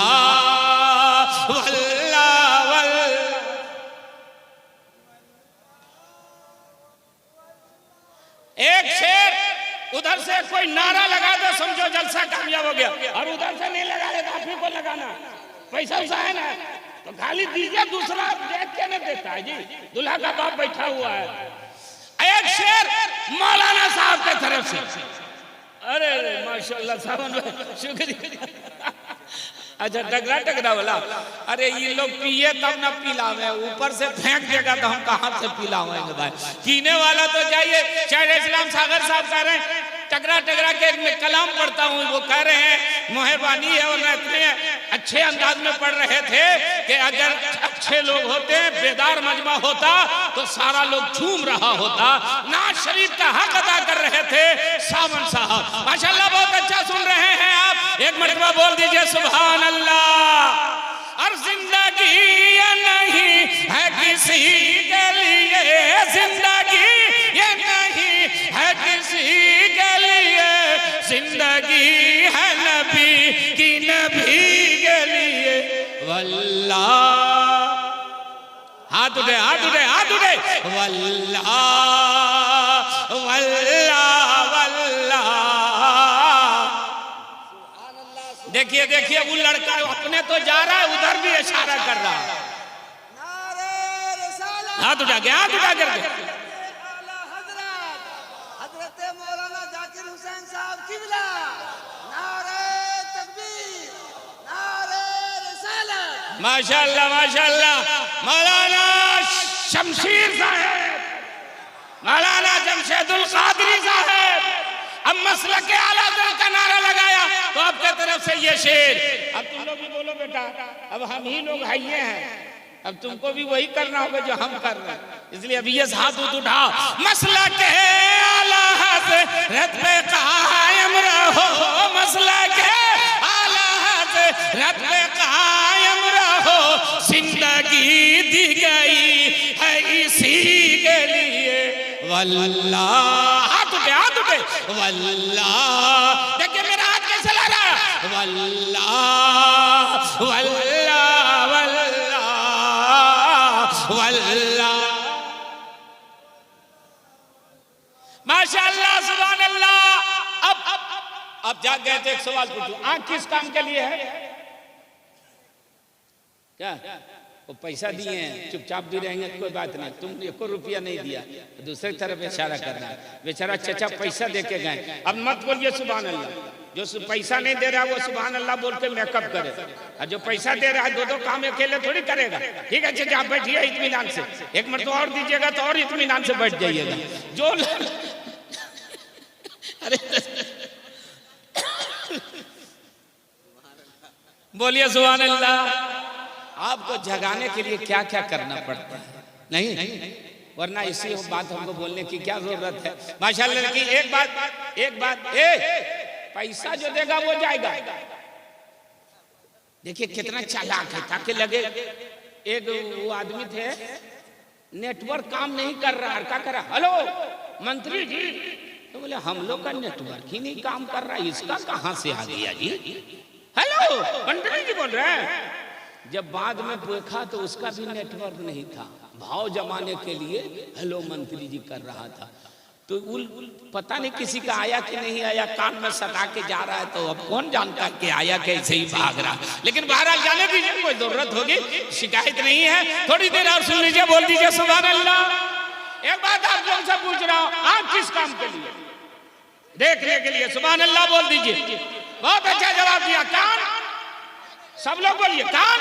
वल्लाह वल्लाह। एक शेर उधर से कोई नारा लगा दो, समझो जलसा कामयाब हो गया। और उधर से नहीं लगा रहे तो आप ही को लगाना, पैसा वैसा है ना, तो गाली दीजिए, दूसरा देख के नहीं देता है जी, दूल्हा का बाप बैठा हुआ है। एक शेर मौलाना साहब के तरफ से। अरे माशाल्लाह साहब, शुक्रिया। अच्छा, टकरा वाला, अरे ये लोग पिए तब ना पिलावे, ऊपर से फेंक देगा तो हम कहाँ से पिलावेंगे भाई। पीने वाला तो जाइए। शायद इस्लाम सागर साहब कह रहे हैं, टकरा के मैं कलाम पढ़ता हूँ, वो कह रहे हैं मेहरबानी है, और इतने अच्छे अंदाज में पढ़ रहे थे कि अगर अच्छे लोग होते, बेदार मजमा होता तो सारा लोग झूम रहा होता। नाज शरीफ का हक अदा कर रहे थे सावन साहब। माशाल्लाह, बहुत अच्छा सुन रहे हैं आप। एक मरतबा बोल दीजिए सुभान अल्लाह। और जिंदगी ये नहीं है किसी के लिए, जिंदगी ये नहीं है किसी के लिए, जिंदगी है नबी की, नबी के लिए। वल्लाह। हाथ उठे हाथ उठे हाथ उठे। वल्लाह वल्लाह वल्लाह। देखिए देखिए, वो लड़का अपने तो जा रहा है, उधर भी इशारा कर रहा है। हाथ उठा के, हाथ उठा करके। हजरत मौलाना जाकिर हुसैन साहब किबला, नारे तकबीर, नारे रिसालत। माशाअल्लाह माशाअल्लाह। मौलाना शमशीर साहब, मौलाना जमशेदुल कादरी साहब, अब मसलक आला हज़रत का नारा लगाया तो आपके तरफ से ये शेर। अब तुम लोग भी बोलो बेटा, अब हम ही लोग हाइये हैं, अब तुमको भी वही करना होगा जो हम कर रहे हैं। इसलिए अभी ये हाथ उठा, मसलक आला हज़रत पे कायम रहो, मसलक आला हज़रत पे कायम रहो, जिंदगी दी गई है इसी के लिए वल्लाह। हाथ उठे वल्लाह, देखिए मेरा हाथ कैसे ला रहा है, वल्लाह वल्लाह वल्लाह वल्लाह। माशाअल्लाह सुभान अल्लाह। अब जाग गए तो एक सवाल पूछूं, आंख किस काम के लिए है? क्या वो पैसा दिए हैं, चुपचाप भी रहेंगे कोई बात नहीं, तुम एको रुपया नहीं दिया, दूसरी तरफ इशारा करना है। बेचारा चचा पैसा दे के गए, अब मत बोलिए सुभान अल्लाह। जो पैसा नहीं दे रहा वो सुभान अल्लाह बोल के मेकअप करे, और जो पैसा दे रहा है दो काम अकेले थोड़ी करेगा। ठीक है चचा आप बैठिए इत्मीनान से, एक मिनट और दीजिएगा तो और इत्मीनान से बैठ जाइएगा। जो अरे बोलिए सुभान अल्लाह। आपको जगाने के लिए क्या क्या करना पड़ता है, नहीं वरना इसी बात हमको बोलने की क्या जरूरत है। माशाअल्लाह की एक बात पैसा जो देगा वो जाएगा। देखिए कितना चालाक है, ताकि लगे एक वो आदमी थे नेटवर्क काम नहीं कर रहा, क्या करा, हेलो मंत्री जी, तो बोले हम लोग का नेटवर्क ही नहीं काम कर रहा, इसका कहां से आ गया जी, हेलो मंत्री जी बोल रहे हैं। जब बाद में देखा तो उसका भी नेटवर्क नहीं था, भाव जमाने के लिए हेलो मंत्री जी कर रहा था। तो पता नहीं किसी का आया कि नहीं आया, कान में सटा के जा रहा है, तो अब कौन जानता कि आया कैसे ही भाग रहा। लेकिन बहरहाल जाने दीजिए, कोई जरूरत होगी, शिकायत नहीं है। थोड़ी देर और सुन लीजिए, बोल दीजिए सुभान अल्लाह। एक बात आप लोगों से पूछ रहा हूं, आप किस काम के लिए? देखने के लिए, सुभान अल्लाह बोल दीजिए। बहुत अच्छा जवाब दिया, कान। सब लोग बोलिए कान।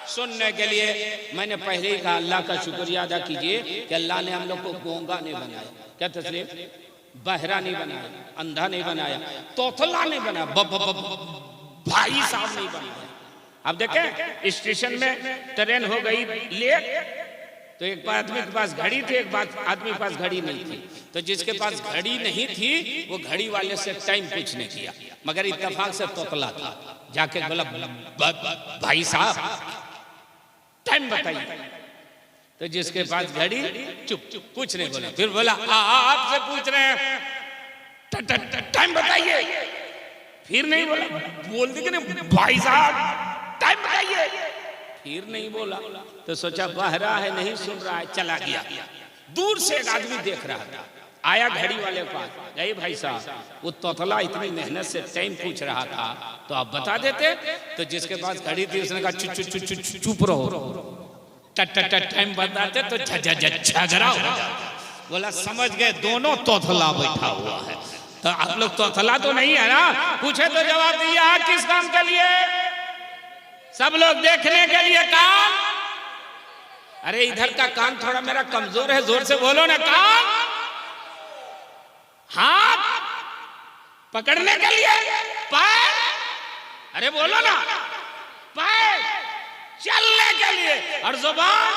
सुनने के लिए मैंने पहले ही कहा, अल्लाह का शुक्रिया अदा कीजिए कि अल्लाह ने हम लोग को गूंगा नहीं बनाया, क्या तस्लीम, बहरा नहीं बनाया, अंधा नहीं बनाया, तोतला नहीं बनाया, भाई साहब नहीं बनाया। अब देखें स्टेशन में ट्रेन हो गई लेट, तो एक आदमी के पास घड़ी थी, एक आदमी के पास घड़ी नहीं थी। तो जिसके पास घड़ी नहीं थी वो घड़ी वाले से टाइम पूछने किया, मगर इत्तेफाक से तोतला था, जाके बोला भाई साहब टाइम बताइए। तो जिसके पास घड़ी चुप कुछ नहीं बोला, फिर बोला आपसे पूछ रहे हैं टाइम बताइए, फिर नहीं बोला, बोल दी कि नहीं भाई साहब टाइम बताइए, फिर नहीं बोला। तो सोचा बहरा है नहीं सुन रहा है, चला गया। दूर से एक आदमी देख रहा था, आया घड़ी वाले के पास, गए भाई साहब वो तोतला इतनी मेहनत से टाइम पूछ रहा था, तो आप बता देते। तो जिसके पास घड़ी थी उसने कहा चुप रहो, टाइम बताते तो झगड़ा हो जाता। बोला समझ गए, दोनों तोतला बैठा हुआ है। तो आप लोग तोतला तो नहीं है ना, पूछे तो जवाब दिया किस काम के लिए? सब लोग देखने के लिए कान। अरे इधर का कान थोड़ा मेरा कमजोर है, जोर से बोलो ना कान। हाथ पकड़ने के लिए, पैर, अरे बोलो ना, पैर चलने के लिए, और जुबान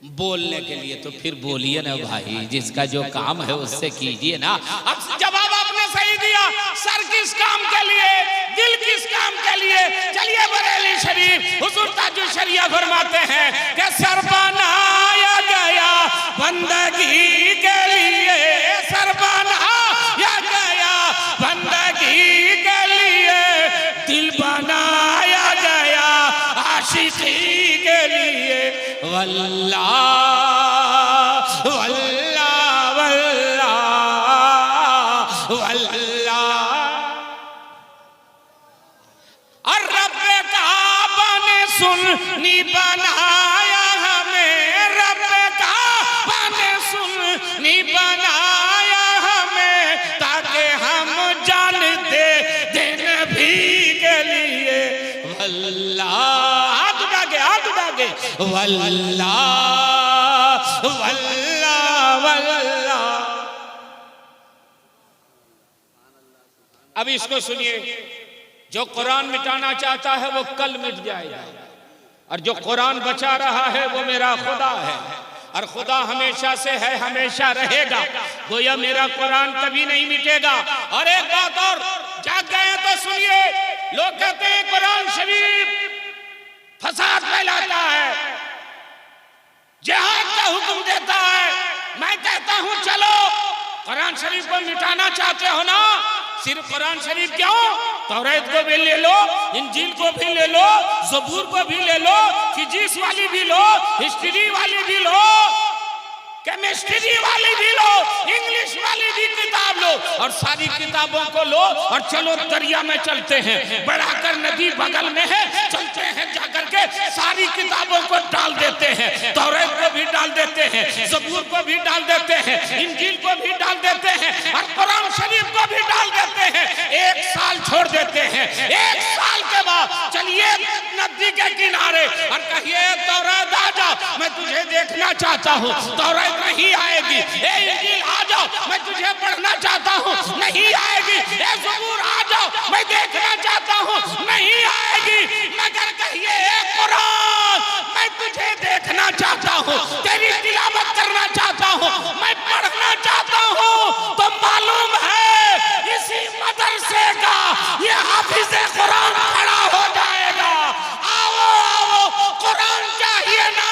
बोलने के लिए। तो फिर बोलिए ना भाई, जिसका जो काम है उससे कीजिए ना। अब जवाब आपने सही दिया, सर किस काम के लिए, दिल किस काम के लिए? चलिए बरेली शरीफ हुजूर ताजुल शरिया फरमाते हैं कि सर बनाया गया बंदगी के लिए, सर बनाया गया बंदगी के लिए, दिल बनाया गया आशिकी के लिए। वल्लाह वल्लाह वल्लाह वल्लाह। और रब्बे काबा ने सुन्नी बनाया हमें, रब्बे काबा ने सुन्नी बनाया हमें, ताकि हम जान दे दिन भी के लिए। वल्लाह, हाथ उठा के वल्लाह वल्लाह वल्लाह अब इसको सुनिए, जो कुरान मिटाना चाहता है वो कल मिट जाएगा, और जो कुरान बचा रहा है वो मेरा खुदा है, और खुदा हमेशा से है, हमेशा रहेगा। गोया मेरा कुरान कभी नहीं मिटेगा। और एक बात और, जाग गए तो सुनिए, लोग कहते हैं कुरान शरीफ फसाद फैलाता है, जिहाद का हुक्म देता है। मैं कहता हूं चलो कुरान शरीफ को मिटाना चाहते हो ना, सिर्फ कुरान शरीफ क्यों, तौरात को भी ले लो, इंजील को भी ले लो, ज़बूर को भी ले लो, फिजिक्स वाली भी लो, हिस्ट्री वाली भी लो, केमिस्ट्री वाली भी लो, इंग्लिश वाली भी किताब लो, और सारी किताबों को लो और चलो दरिया में चलते हैं, बढ़ाकर नदी बगल में है, चलते हैं जाकर के सारी किताबों को डाल देते हैं, तौरात को भी डाल देते हैं, ज़बूर को भी डाल देते हैं, इंजील को भी डाल देते हैं, और कुरान शरीफ को भी डाल देते हैं। एक साल छोड़ देते हैं, एक साल के बाद चलिए नदी के किनारे और कहिए तौरात आ जा, मैं तुझे देखना चाहता हूँ, तौरात नहीं आएगी। ए इंजील आ जाओ, मैं तुझे पढ़ना चाहता हूँ, नहीं आएगी। ए ज़बूर आ जाओ, मैं देखना चाहता हूँ, नहीं आएगी। मगर कहिए ए कुरान, मैं तुझे देखना चाहता हूँ, तेरी तिलावत करना चाहता हूँ, मैं पढ़ना चाहता हूँ। तो मालूम है इसी मदरसे का ये हाफिज़ कुरान खड़ा हो जाएगा। आओ आओ, कुरान चाहिए ना,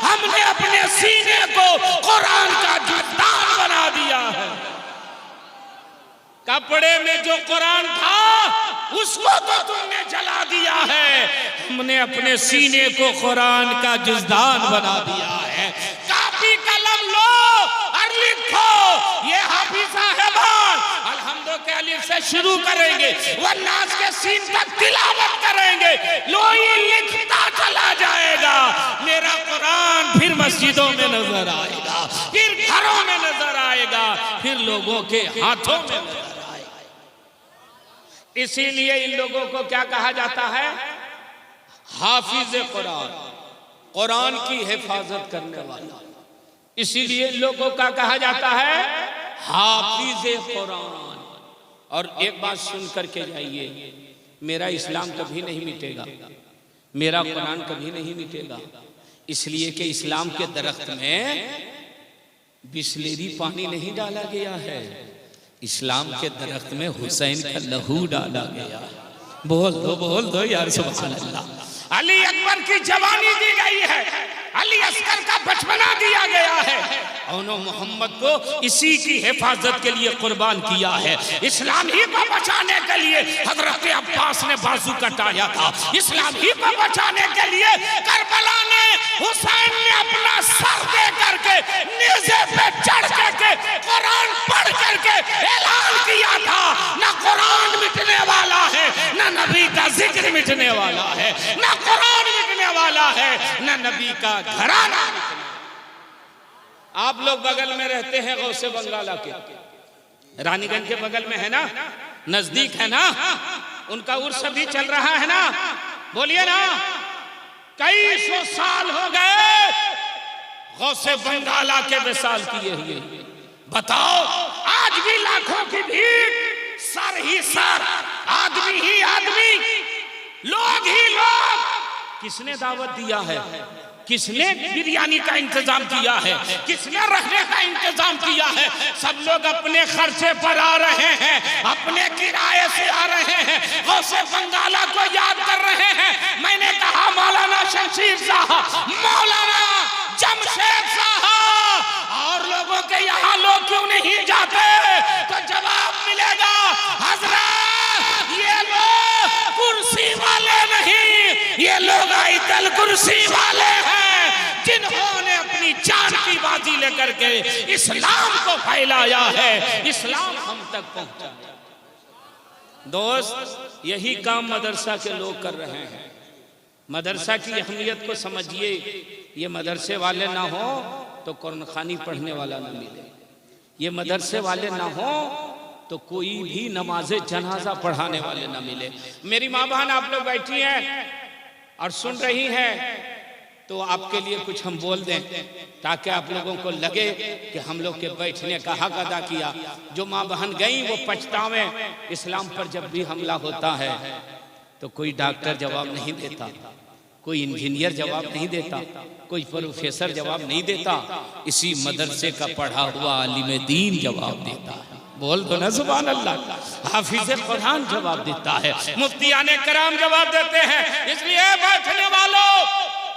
हमने अपने सीने को कुरान का जुज़दान बना दिया है। कपड़े में जो कुरान था उसको तो तुमने जला दिया है, हमने अपने सीने को कुरान का जुज़दान बना दिया है। कापी कलम लो और लिखो, ये हाफिज़ साहबान अलहम्दो के अलिफ से शुरू करेंगे, वन्नास के सीन तक तिलावत करेंगे, लोई लिखता चला जाएगा। मेरा कुरान फिर मस्जिदों में नजर आएगा, फिर घरों में नजर आएगा, फिर लोगों के हाथों में नजर आएगा। इसीलिए इन लोगों को क्या कहा जाता है, हाफिज कुरान, कुरान की हिफाजत करने वाला। इसीलिए इन लोगों का कहा जाता है हाफिज कुरान। और एक बात सुन करके जाइए, मेरा इस्लाम कभी नहीं मिटेगा, मेरा कुरान कभी नहीं मिटेगा, इसलिए कि इस्लाम के दरख्त में बिस्लेरी पानी नहीं डाला गया है, इस्लाम के दरख्त में हुसैन का लहू डाला गया। बोल दो यार सुभान अल्लाह। अली अकबर की जवानी दी गई है, अली अस्कर का बचपना दिया गया है, उन्होंने मोहम्मद को इसी की हिफाजत के लिए कुर्बान किया है। इस्लाम ही को बचाने के लिए हजरत अब्बास ने बाजू कटाया था, इस्लाम ही को बचाने के लिए करबला ने हुसैन ने अपना सर दे करके नेज़े पे चढ़ करके कुरान पढ़ करके ऐलान किया था, ना कुरान मिटने वाला है, ना नबी का जिक्र मिटने वाला है, ना कुरान मिटने वाला है, ना नबी का घराना। आप लोग बगल में रहते हैं गौसे बंगाला के, रानीगंज के बगल में है ना, नजदीक है ना, उनका उर्स भी चल रहा है ना, बोलिए ना। कई सौ साल हो गए गौसे बंगाला के विशाल किए हुए, बताओ आज भी लाखों की भीड़, सर ही सर, आदमी ही आदमी, लोग ही लोग। किसने दावत दिया है, किसने बिरयानी का इंतजाम किया है, किसने रखने का इंतजाम किया है? सब लोग अपने खर्चे पर आ रहे हैं, अपने किराए से आ रहे हैं, गौसे बंगाला को याद कर रहे हैं। मैंने कहा मौलाना शमशीर साहब, मौलाना जमशेद साहब और लोगों के यहाँ लोग क्यों नहीं जाते? तो जवाब मिलेगा, हजरत ये लोग कुर्सी वाले नहीं, ये लोग आइतल कुर्सी वाले हैं, जिन्होंने अपनी जान की बाजी लेकर के इस्लाम को फैलाया है, इस्लाम हम तक पहुंचा। दोस्त, यही काम मदरसा के लोग कर रहे हैं। मदरसा की अहमियत को समझिए। ये मदरसे वाले ना हो तो कुरान खानी पढ़ने वाला ना मिले, ये मदरसे वाले ना हो तो कोई भी नमाज़े जनाजा पढ़ाने वाले ना मिले। मेरी माँ बहन आप लोग बैठी हैं और सुन रही हैं, तो आपके लिए कुछ हम बोल दें ताकि आप लोगों को लगे कि हम लोग के बैठने का हक अदा किया। जो माँ बहन गई वो पछतावें। इस्लाम पर जब भी हमला होता है तो कोई डॉक्टर जवाब नहीं देता, कोई इंजीनियर जवाब नहीं देता, कोई प्रोफेसर जवाब नहीं देता, इसी मदरसे का पढ़ा हुआ आलिम दीन जवाब देता है। बोल दो ना सुभान अल्लाह। हाफिज कुरान जवाब देता है, मुफ्तियाने कराम जवाब देते हैं। इसलिए बैठने वालों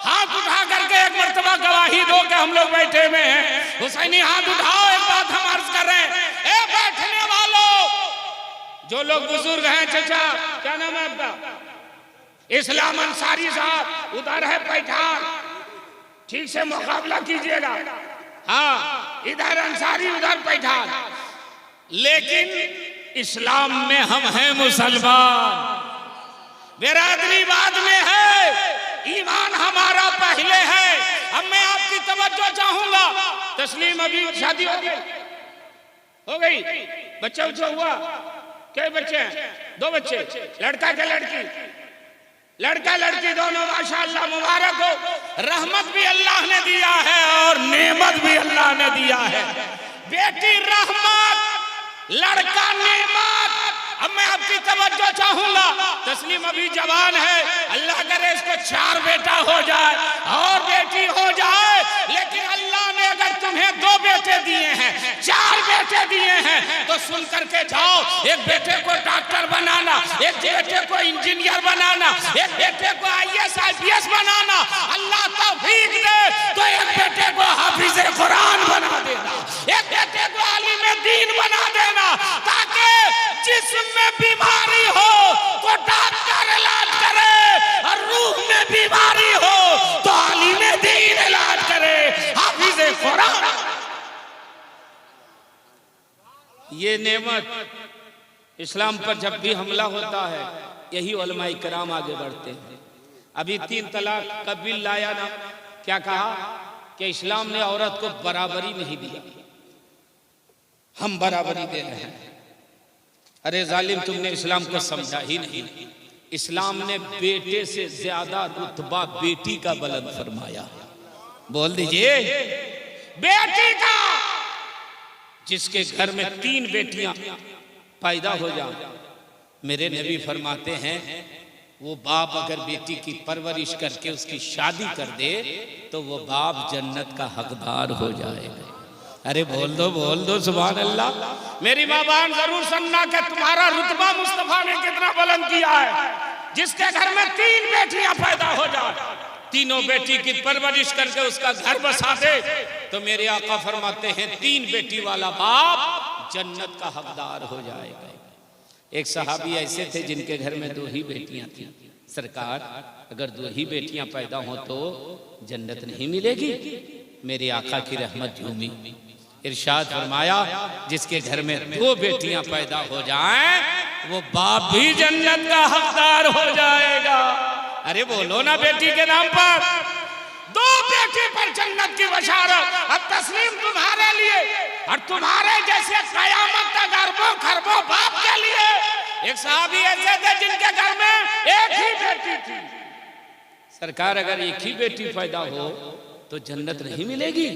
हाथ उठा करके एक मर्तबा गवाही दो कि हम लोग बैठे हुए हैं। हुसैनी हाथ उठाओ, एक बात हम अर्ज कर रहे हैं। ए बैठने वालों, जो लोग बुजुर्ग हैं, चचा क्या नाम है आपका? इस्लाम अंसारी साहब उधर है पैठान, ठीक से मुकाबला कीजिएगा। हाँ, इधर अंसारी उधर पैठान। लेकिन इस्लाम में हम हैं मुसलमान, बिरादरी बाद में है, ईमान हमारा पहले है। अब मैं आपकी तवज्जो चाहूंगा। तस्लीम अभी शादी हो गई, बच्चा उच्चा हुआ? क्या बच्चे हैं? 2 बच्चे, लड़का क्या लड़की? लड़का लड़की दोनों, माशाअल्लाह, मुबारक हो। रहमत भी अल्लाह ने दिया है और नेमत भी अल्लाह ने दिया है। बेटी रहमत, लड़का नेमत। अब मैं आपकी तवज्जो चाहूंगा। तस्लीम अभी जवान है, अल्लाह करे इसको 4 बेटा हो जाए और बेटी हो जाए। लेकिन अल्लाह ने अगर तुम्हें 2 बेटे दिए हैं, 4 बेटे दिए हैं, तो सुन करके जाओ। एक बेटे को डॉक्टर बनाना, एक बेटे को इंजीनियर बनाना, एक बेटे को IAS IPS बनाना, अल्लाह तौफीक दे तो एक बेटे को हाफिज कुरान बना देना, एक बेटे को आलिम दीन बना देना, ताकि जिस्म में बीमारी हो तो डॉक्टर इलाज करे और रूह में बीमारी हो तो आलिम दीन इलाज करे, हाफिज कुरान। ये नेमत इस्लाम पर जब भी हमला होता है, यही उलमाए किराम आगे बढ़ते हैं। अभी 3 तलाक का बिल लाया ना, क्या कहा कि इस्लाम ने औरत को बराबरी नहीं दिया, हम बराबरी दे रहे हैं। अरे जालिम, तुमने इस्लाम को समझा ही नहीं। इस्लाम ने बेटे से ज्यादा रुतबा बेटी का बुलंद फरमाया। बोल दीजिए, बेटी का। जिसके घर में 3 बेटियां पैदा हो जाए, मेरे नबी फरमाते हैं वो बाप अगर बेटी की परवरिश करके उसकी शादी कर दे तो वो बाप जन्नत का हकदार हो जाएगा। अरे बोल दो सुभान अल्लाह। मेरी माँ बहन जरूर सुनना कि तुम्हारा रुतबा मुस्तफा ने कितना बुलंद किया है। जिसके घर में 3 बेटियां पैदा हो जाए, तीनों बेटी की परवरिश करके उसका घर बसा दे, तो मेरे आका फरमाते हैं 3 बेटी वाला बाप जन्नत का हकदार हो जाएगा। एक सहाबी ऐसे थे जिनके घर में 2 ही बेटियां थी। सरकार, अगर 2 ही बेटियां पैदा हो तो जन्नत नहीं मिलेगी? मेरे आका की रहमत झूमी। इरशाद फरमाया, जिसके घर में 2 बेटियां पैदा हो जाएं, वो बाप भी जन्नत का हकदार हो जाएगा। अरे बोलो ना बेटी के नाम पर। 2 बेटी पर जन्नत की बशारत। अब तस्लीम तुम्हारे लिए और तुम्हारे जैसे कयामत तक अरबों खरबों बाप के लिए। एक साहबी ऐसे थे जिनके घर में 1 ही बेटी थी। सरकार, अगर 1 ही बेटी पैदा हो तो जन्नत नहीं मिलेगी?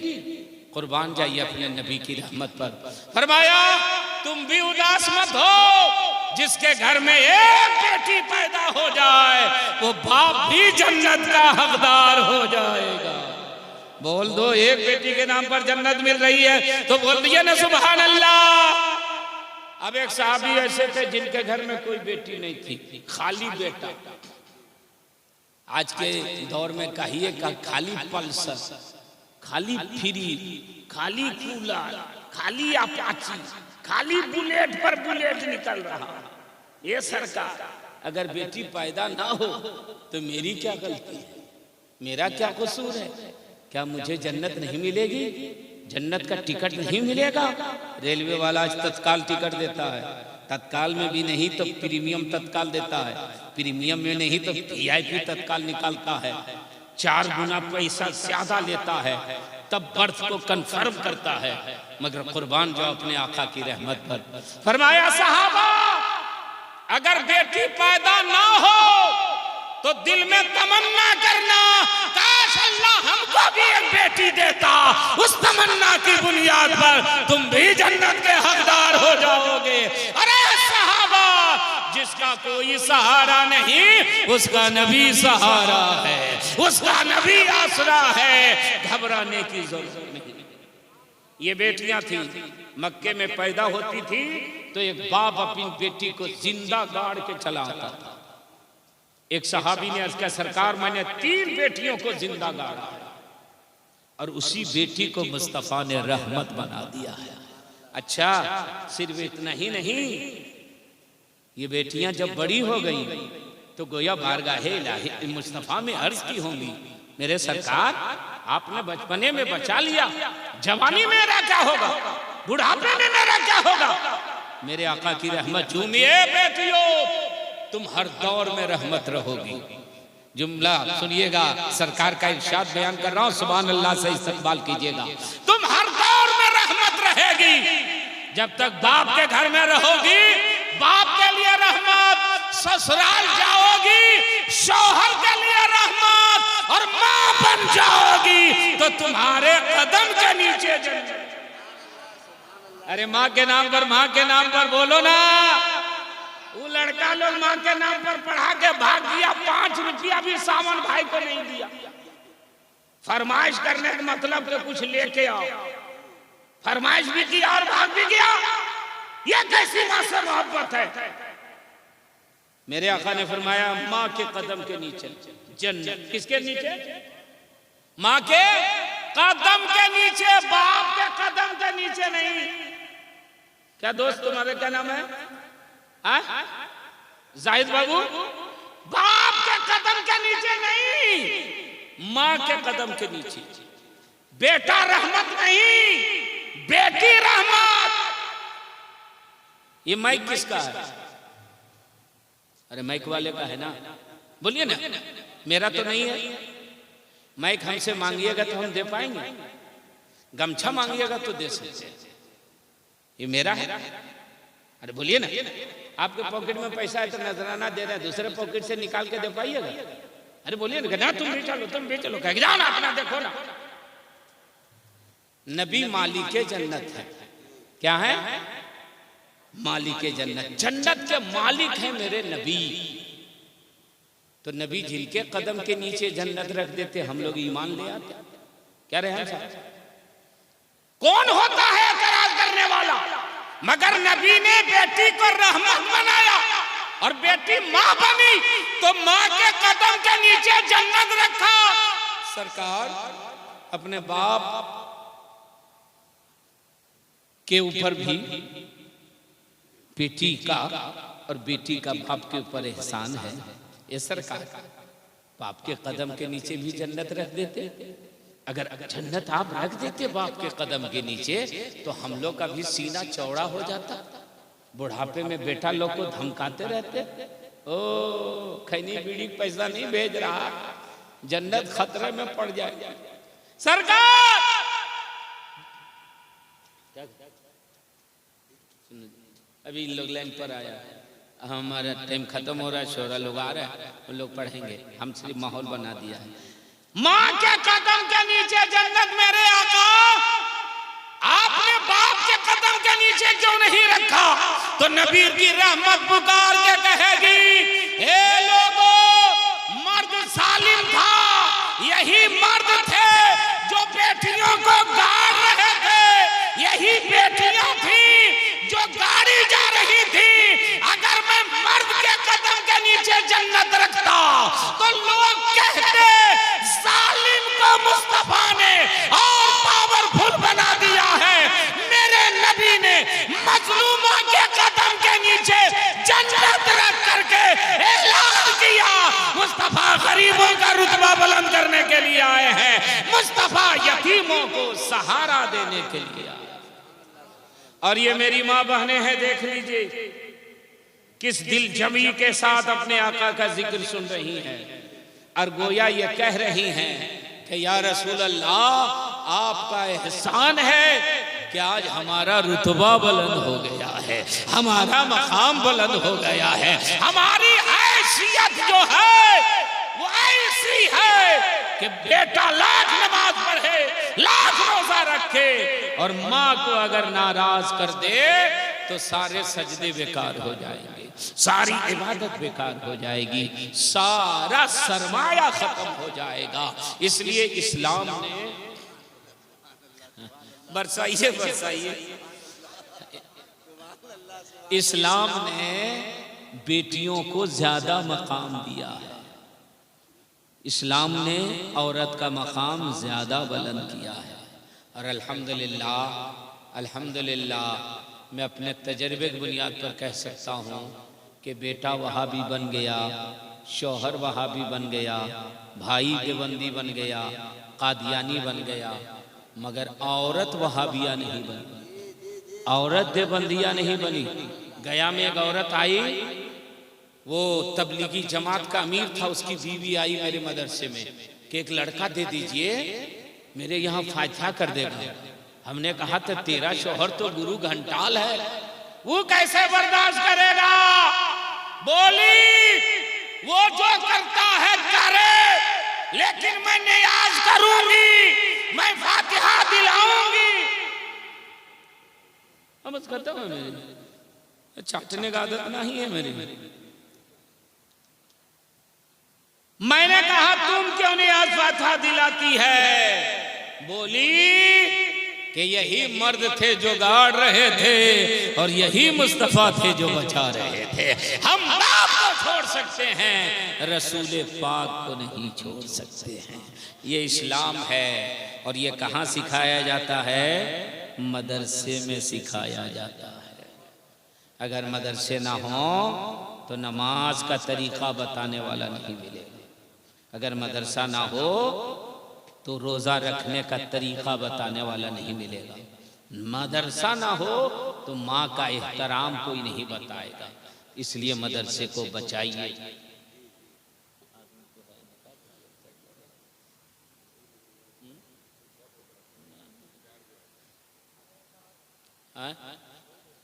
कुर्बान जाइए अपने नबी की रहमत पर। फरमाया, तुम भी उदास मत हो। जिसके घर में 1 बेटी पैदा हो जाए, वो बाप भी जन्नत का हकदार हो जाएगा। बोल दो, 1 बेटी के नाम पर जन्नत मिल रही है तो बोल दिया ना सुभान अल्लाह। अब एक साहबी ऐसे थे जिनके घर में कोई बेटी नहीं थी, खाली बेटा। आज के दौर में कहिए का खाली पल्सर, खाली फ्री, खाली कूलर, खाली अपाची, खाली बुलेट पर बुलेट निकल रहा। ये सरकार, अगर बेटी पैदा ना हो तो मेरी क्या गलती है? मेरा क्या कसूर है? क्या मुझे जन्नत नहीं मिलेगी? जन्नत का टिकट नहीं मिलेगा? रेलवे वाला आज तत्काल टिकट देता है, तत्काल में भी नहीं तो प्रीमियम तत्काल देता है, प्रीमियम में नहीं तो VIP तत्काल निकालता है, 4 गुना पैसा ज्यादा लेता है, तब बर्थ को कंफर्म करता है। मगर कुर्बान जो अपने आका की रहमत पर। फरमाया, सहाबा, अगर बेटी पैदा ना हो तो दिल में तमन्ना करना, काश अल्लाह हमको भी एक बेटी देता, उस तमन्ना की बुनियाद पर तुम भी जन्नत के हकदार हो जाओगे। अरे सहाबा, जिसका कोई सहारा नहीं उसका नबी सहारा है, उसका नबी आसरा है, घबराने की जरूरत नहीं। ये बेटियां थी, मक्के में पैदा होती थी तो एक बाप अपनी बेटी को जिंदा गाड़ के चला आता था। एक सहाबी ने अर्ज़ किया, सरकार मैंने 3 बेटियों को जिंदा गाड़ा और उसी बेटी को मुस्तफा ने रहमत बना दिया है। अच्छा, सिर्फ इतना ही नहीं, ये बेटियां जब बड़ी हो गई तो गोया बारगाहे इलाही मुस्तफा में अर्ज की होंगी, मेरे सरकार आपने बचपने में बचा लिया, जवानी में मेरा क्या होगा, बुढ़ापे में मेरा क्या होगा। मेरे आका की रहमत झूमिए बेटियों, तुम हर दौर में रहमत रहोगी। जुमला सुनिएगा, सरकार का इरशाद बयान कर रहा हूं, सुभान अल्लाह से इस्तकबाल कीजिएगा। तुम हर दौर में रहमत रहेगी, जब तक बाप के घर में रहोगी बाप के लिए रहमत, ससुराल जाओगी शौहर के लिए रहमत, और मां बन जाओगी तो तुम्हारे कदम के नीचे जन्नत। अरे माँ के नाम पर बोलो ना। वो लड़का लोग माँ के नाम पर पढ़ा के भाग दिया, 5 रुपया भी सावन भाई को नहीं दिया। फरमाइश करने का मतलब कि कुछ लेके आओ, फरमाइश भी किया और भाग भी गया। ये कैसी माँ से मोहब्बत है। मेरे आका ने फरमाया, माँ के कदम के नीचे जन्नत। किसके नीचे? माँ के कदम के नीचे, बाप के कदम के नीचे नहीं। क्या दोस्त तुम्हारे क्या नाम है? जाहिद बाबू, बाप के कदम के नीचे नहीं, माँ के कदम के नीचे। बेटा रहमत नहीं, बेटी रहमत। ये माइक किसका है? अरे माइक वाले का है ना, बोलिए ना। मेरा तो नहीं है। माइक हमसे मांगिएगा तो हम दे पाएंगे, गमछा मांगिएगा तो दे सकते। ये मेरा है। अरे बोलिए ना। आपके पॉकेट में पैसा है तो नजराना दे रहे हैं, दूसरे पॉकेट से निकाल के दे पाइएगा? अरे बोलिए ना, तुम भी चलो, कह जाओ ना, अपना देखो ना। नबी मालिक जन्नत है। क्या है? मालिक जन्नत। जन्नत के मालिक हैं मेरे नबी। तो नबी जिनके कदम के नीचे जन्नत रख देते, हम लोग ईमान ले आते। क्या रहे हैं साहब? कौन होता है एतराज करने वाला? मगर नबी ने बेटी को रहमत बनाया और बेटी माँ बनी तो माँ के कदम के नीचे जन्नत रखा। सरकार अपने बाप के ऊपर भी बेटी का और बेटी का बाप के ऊपर एहसान है। ये सरकार बाप के कदम के नीचे भी जन्नत रख देते। अगर जन्नत आप रख देते बाप के कदम के नीचे तो हम लोग का भी सीना चौड़ा हो जाता। बुढ़ापे में बेटा लोग को धमकाते रहते, ओ खैनी बीड़ी पैसा नहीं भेज रहा, जन्नत खतरे में पड़ जाएगी। सरकार अभी इन लोग लाइन पर आया, हमारा टाइम खत्म हो रहा है, शोरा लोग आ रहे हैं, उन लोग पढ़ेंगे, हम सिर्फ माहौल बना दिया है। माँ के कदम के नीचे जन्नत मेरे आका, आपने बाप के कदम के नीचे क्यों नहीं रखा? तो नबी की रहमत पुकार के कहेगी, हे लोगों, मर्द सालिम था, यही मर्द थे जो बेटियों को गाड़ रहे थे, यही बेटियां थी जो गाड़ी जा रही थी। अगर मैं मर्द के कदम के नीचे जन्नत रखता तो लोग कहते जालिम को मुस्तफा ने और पावरफुल बना दिया है। मेरे नबी ने मजलूमा के कदम के नीचे जन्नत रख करके ऐलान किया, मुस्तफा गरीबों का रुतबा बुलंद करने के लिए आए हैं, मुस्तफा यतीमों को सहारा देने के लिए आए। और ये मेरी माँ बहनें हैं, देख लीजिए किस दिल जमी के साथ अपने आका का जिक्र सुन रही हैं और गोया ये कह रही हैं कि या रसूल अल्लाह, आपका एहसान है कि आज हमारा रुतबा बुलंद हो गया है, हमारा मकाम बुलंद हो गया है, हमारी हैसियत जो है वो ऐसी है कि बेटा लाख नमाज पढ़े, लाख रोजा रखे और माँ को अगर नाराज कर दे तो सारे सजदे बेकार हो जाएंगे, सारी इबादत बेकार हो जाएगी, सारा सरमाया खत्म हो जाएगा। इसलिए इस्लाम ने बरसाइए बरसाइए, इस्लाम ने बेटियों को ज्यादा मकाम दिया है। इस्लाम ने औरत का मकाम ज्यादा बुलंद किया है। और अल्हम्दुलिल्लाह, अल्हम्दुलिल्लाह मैं अपने तजर्बे की बुनियाद पर कह सकता हूँ कि बेटा वहाबी बन गया, शौहर वहाबी बन गया, भाई देवबंदी बन गया, कादियानी बन गया, मगर औरत वहाबिया नहीं बनी, औरत देवबंदिया नहीं बनी। गया में एक औरत आई, वो तबलीगी जमात का अमीर था, उसकी बीवी आई मेरे मदरसे में कि एक लड़का दे दीजिए, मेरे यहाँ फातिहा कर देगा। हमने कहा तो तेरा शौहर तो गुरु घंटाल है, वो कैसे बर्दाश्त करेगा? बोली वो जो करता है करे, लेकिन मैं नियाज करूंगी, मैं फातिहा दिलाऊंगी। समझ करता हूं, मेरी चाटने का आदत नहीं है मेरी। मैंने कहा तुम क्यों नहीं आज फातिहा दिलाती है? बोली कि यही मर्द थे जो गाड़ रहे थे और यही मुस्तफा थे जो बचा रहे थे। हम बाप को छोड़ सकते हैं, रसूल पाक को नहीं छोड़ सकते हैं। ये इस्लाम है। और ये कहाँ सिखाया जाता है? मदरसे में सिखाया जाता है। अगर मदरसे ना हो तो नमाज का तरीका बताने वाला नहीं मिलेगा। अगर मदरसा ना हो तो रोज़ा रखने का तरीका बताने वाला नहीं मिलेगा। मदरसा ना हो तो माँ का एहतराम कोई नहीं बताएगा। इसलिए मदरसे को बचाइए।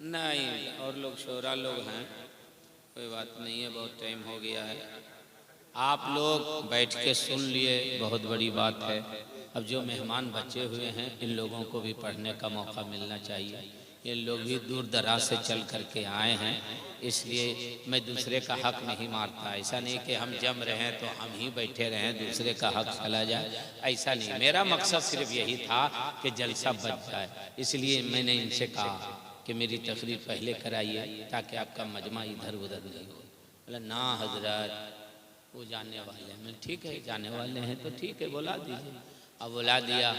नहीं, और लोग शोरा लोग हैं, कोई बात नहीं है, बहुत टाइम हो गया है। आप लोग बैठ के सुन लिए, बहुत बड़ी बात है। अब जो मेहमान बचे हुए हैं, इन लोगों को भी पढ़ने का मौका मिलना चाहिए। ये लोग भी दूर दराज से चल करके आए हैं, इसलिए मैं दूसरे का हक नहीं मारता। ऐसा नहीं कि हम जम रहे हैं तो हम ही बैठे रहें, दूसरे का हक चला जाए, ऐसा नहीं। मेरा मकसद सिर्फ यही था कि जलसा बच जाए। इसलिए मैंने इनसे कहा कि मेरी तकरीर पहले कराइए ताकि आपका मजमा इधर उधर नहीं हो। बोला ना हजरत, वो जानने वाले हैं। मैं ठीक है, जाने वाले हैं तो ठीक है, बुला दीजिए। अब बुला दिया,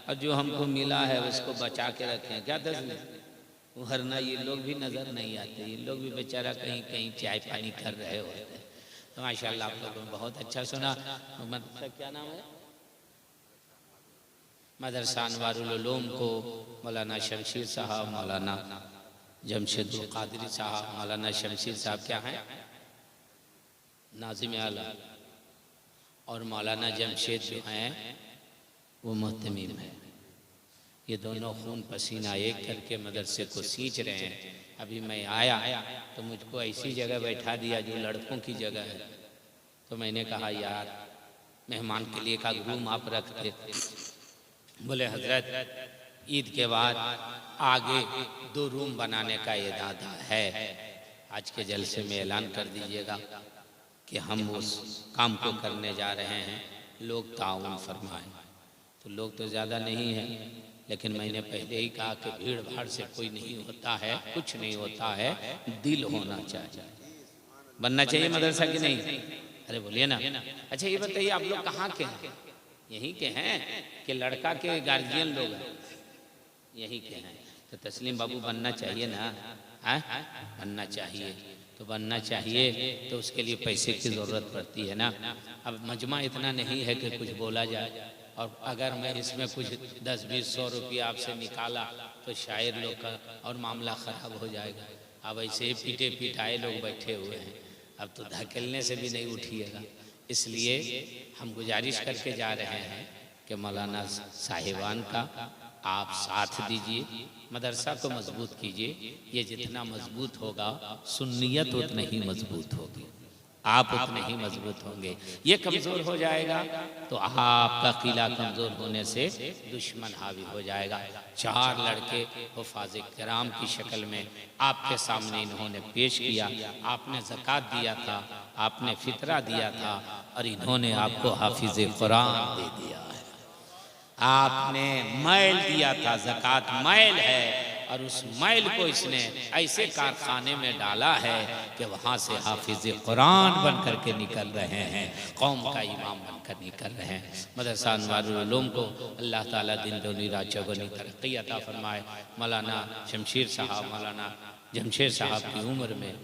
और जो हमको मिला है उसको बचा के रखें। क्या तस्वीर वरना ये लोग भी नज़र नहीं आते, ये लोग भी बेचारा कहीं कहीं चाय पानी कर रहे होते हैं। तो माशाल्लाह आप लोगों ने बहुत अच्छा सुना। मदरसा क्या नाम है? मदरसा अनवारुल उलूम को मौलाना शमशीर साहब, मौलाना जमशेदुल कादरी साहब, मौलाना शमशीर साहब क्या हैं? नाज़िम आला, और मौलाना जमशेद जो हैं वो मुहतमीम है। ये दोनों खून पसीना एक करके मदरसे को सींच रहे हैं। अभी मैं आया तो मुझको ऐसी जगह बैठा दिया जो लड़कों की जगह है। तो मैंने कहा यार मेहमान के लिए का रूम आप रखते। बोले हजरत ईद के बाद आगे 2 रूम बनाने का इरादा है, आज के जलसे में ऐलान कर दीजिएगा कि हम उस काम को करने जा रहे हैं, लोग ताउन फरमाएं। तो लोग तो ज़्यादा नहीं हैं, लेकिन मैंने पहले ही कहा कि भीड़ भाड़ से कोई नहीं होता है, कुछ नहीं होता है, दिल होना चाहिए। बनना चाहिए मदरसा कि नहीं? अरे बोलिए ना। अच्छा ये बताइए आप लोग कहाँ के हैं? यहीं के हैं कि लड़का के गार्जियन लोग हैं? यहीं के हैं। तो तस्लीम बाबू बनना चाहिए ना? बनना चाहिए। तो बनना चाहिए तो उसके लिए पैसे की ज़रूरत पड़ती है ना। अब मजमा इतना नहीं है कि कुछ बोला जाए, और अगर मैं इसमें कुछ 10-20-100 रुपया आपसे निकाला तो शायर लोग का और मामला ख़राब हो जाएगा। अब ऐसे ही पीटे पिटाए लोग बैठे हुए हैं, अब तो धकेलने से भी नहीं उठिएगा। इसलिए हम गुजारिश करके जा रहे हैं कि मौलाना साहिबान का आप साथ दीजिए, मदरसा को मजबूत कीजिए। ये जितना मजबूत होगा सुन्नियत उतना ही मजबूत होगी। आप उतने ही मजबूत होंगे। ये कमज़ोर हो जाएगा तो आपका किला कमज़ोर होने से दुश्मन हावी हो जाएगा। 4 लड़के हुफ़ाज़ किराम की शक्ल में आपके सामने इन्होंने पेश किया। आपने ज़कात दिया था, आपने फितरा दिया था और इन्होंने आपको हाफिज़ कुरान दे दिया है। आपने मैल दिया था, ज़कात मैल है, और उस मैल को इसने ऐसे कारखाने में डाला है कि वहाँ से हाफिज़ कुरान बन कर के निकल रहे हैं, कौम का इमाम बनकर निकल रहे हैं। मदरसा अनवारुल उलूम को अल्लाह ताला दिन दूनी रात चौगुनी तरक्की अता फरमाए। मौलाना शमशीर साहब, मौलाना जमशेद साहब की उम्र में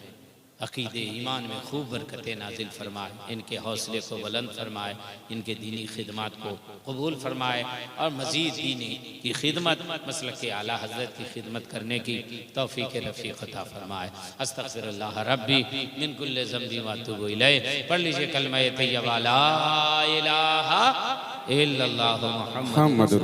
अक़ीदे ईमान में खूब बरकतें नाजिल फरमाए, इनके हौसले को बुलंद फरमाए, इनके दीनी खिदमत को कबूल फरमाए और मज़ीद दीनी की खिदमत, मसलक के आला हज़रत की खिदमत करने की तौफ़ीक़ रफ़ीक़ अता फरमाए। अस्तग़फ़िरुल्लाह रब्बी मिन कुल्लि ज़ंबि व अतूबु इलैह। पढ़ लीजिए कलमा तय्यबा ला इलाहा इल्लल्लाहु मुहम्मदुर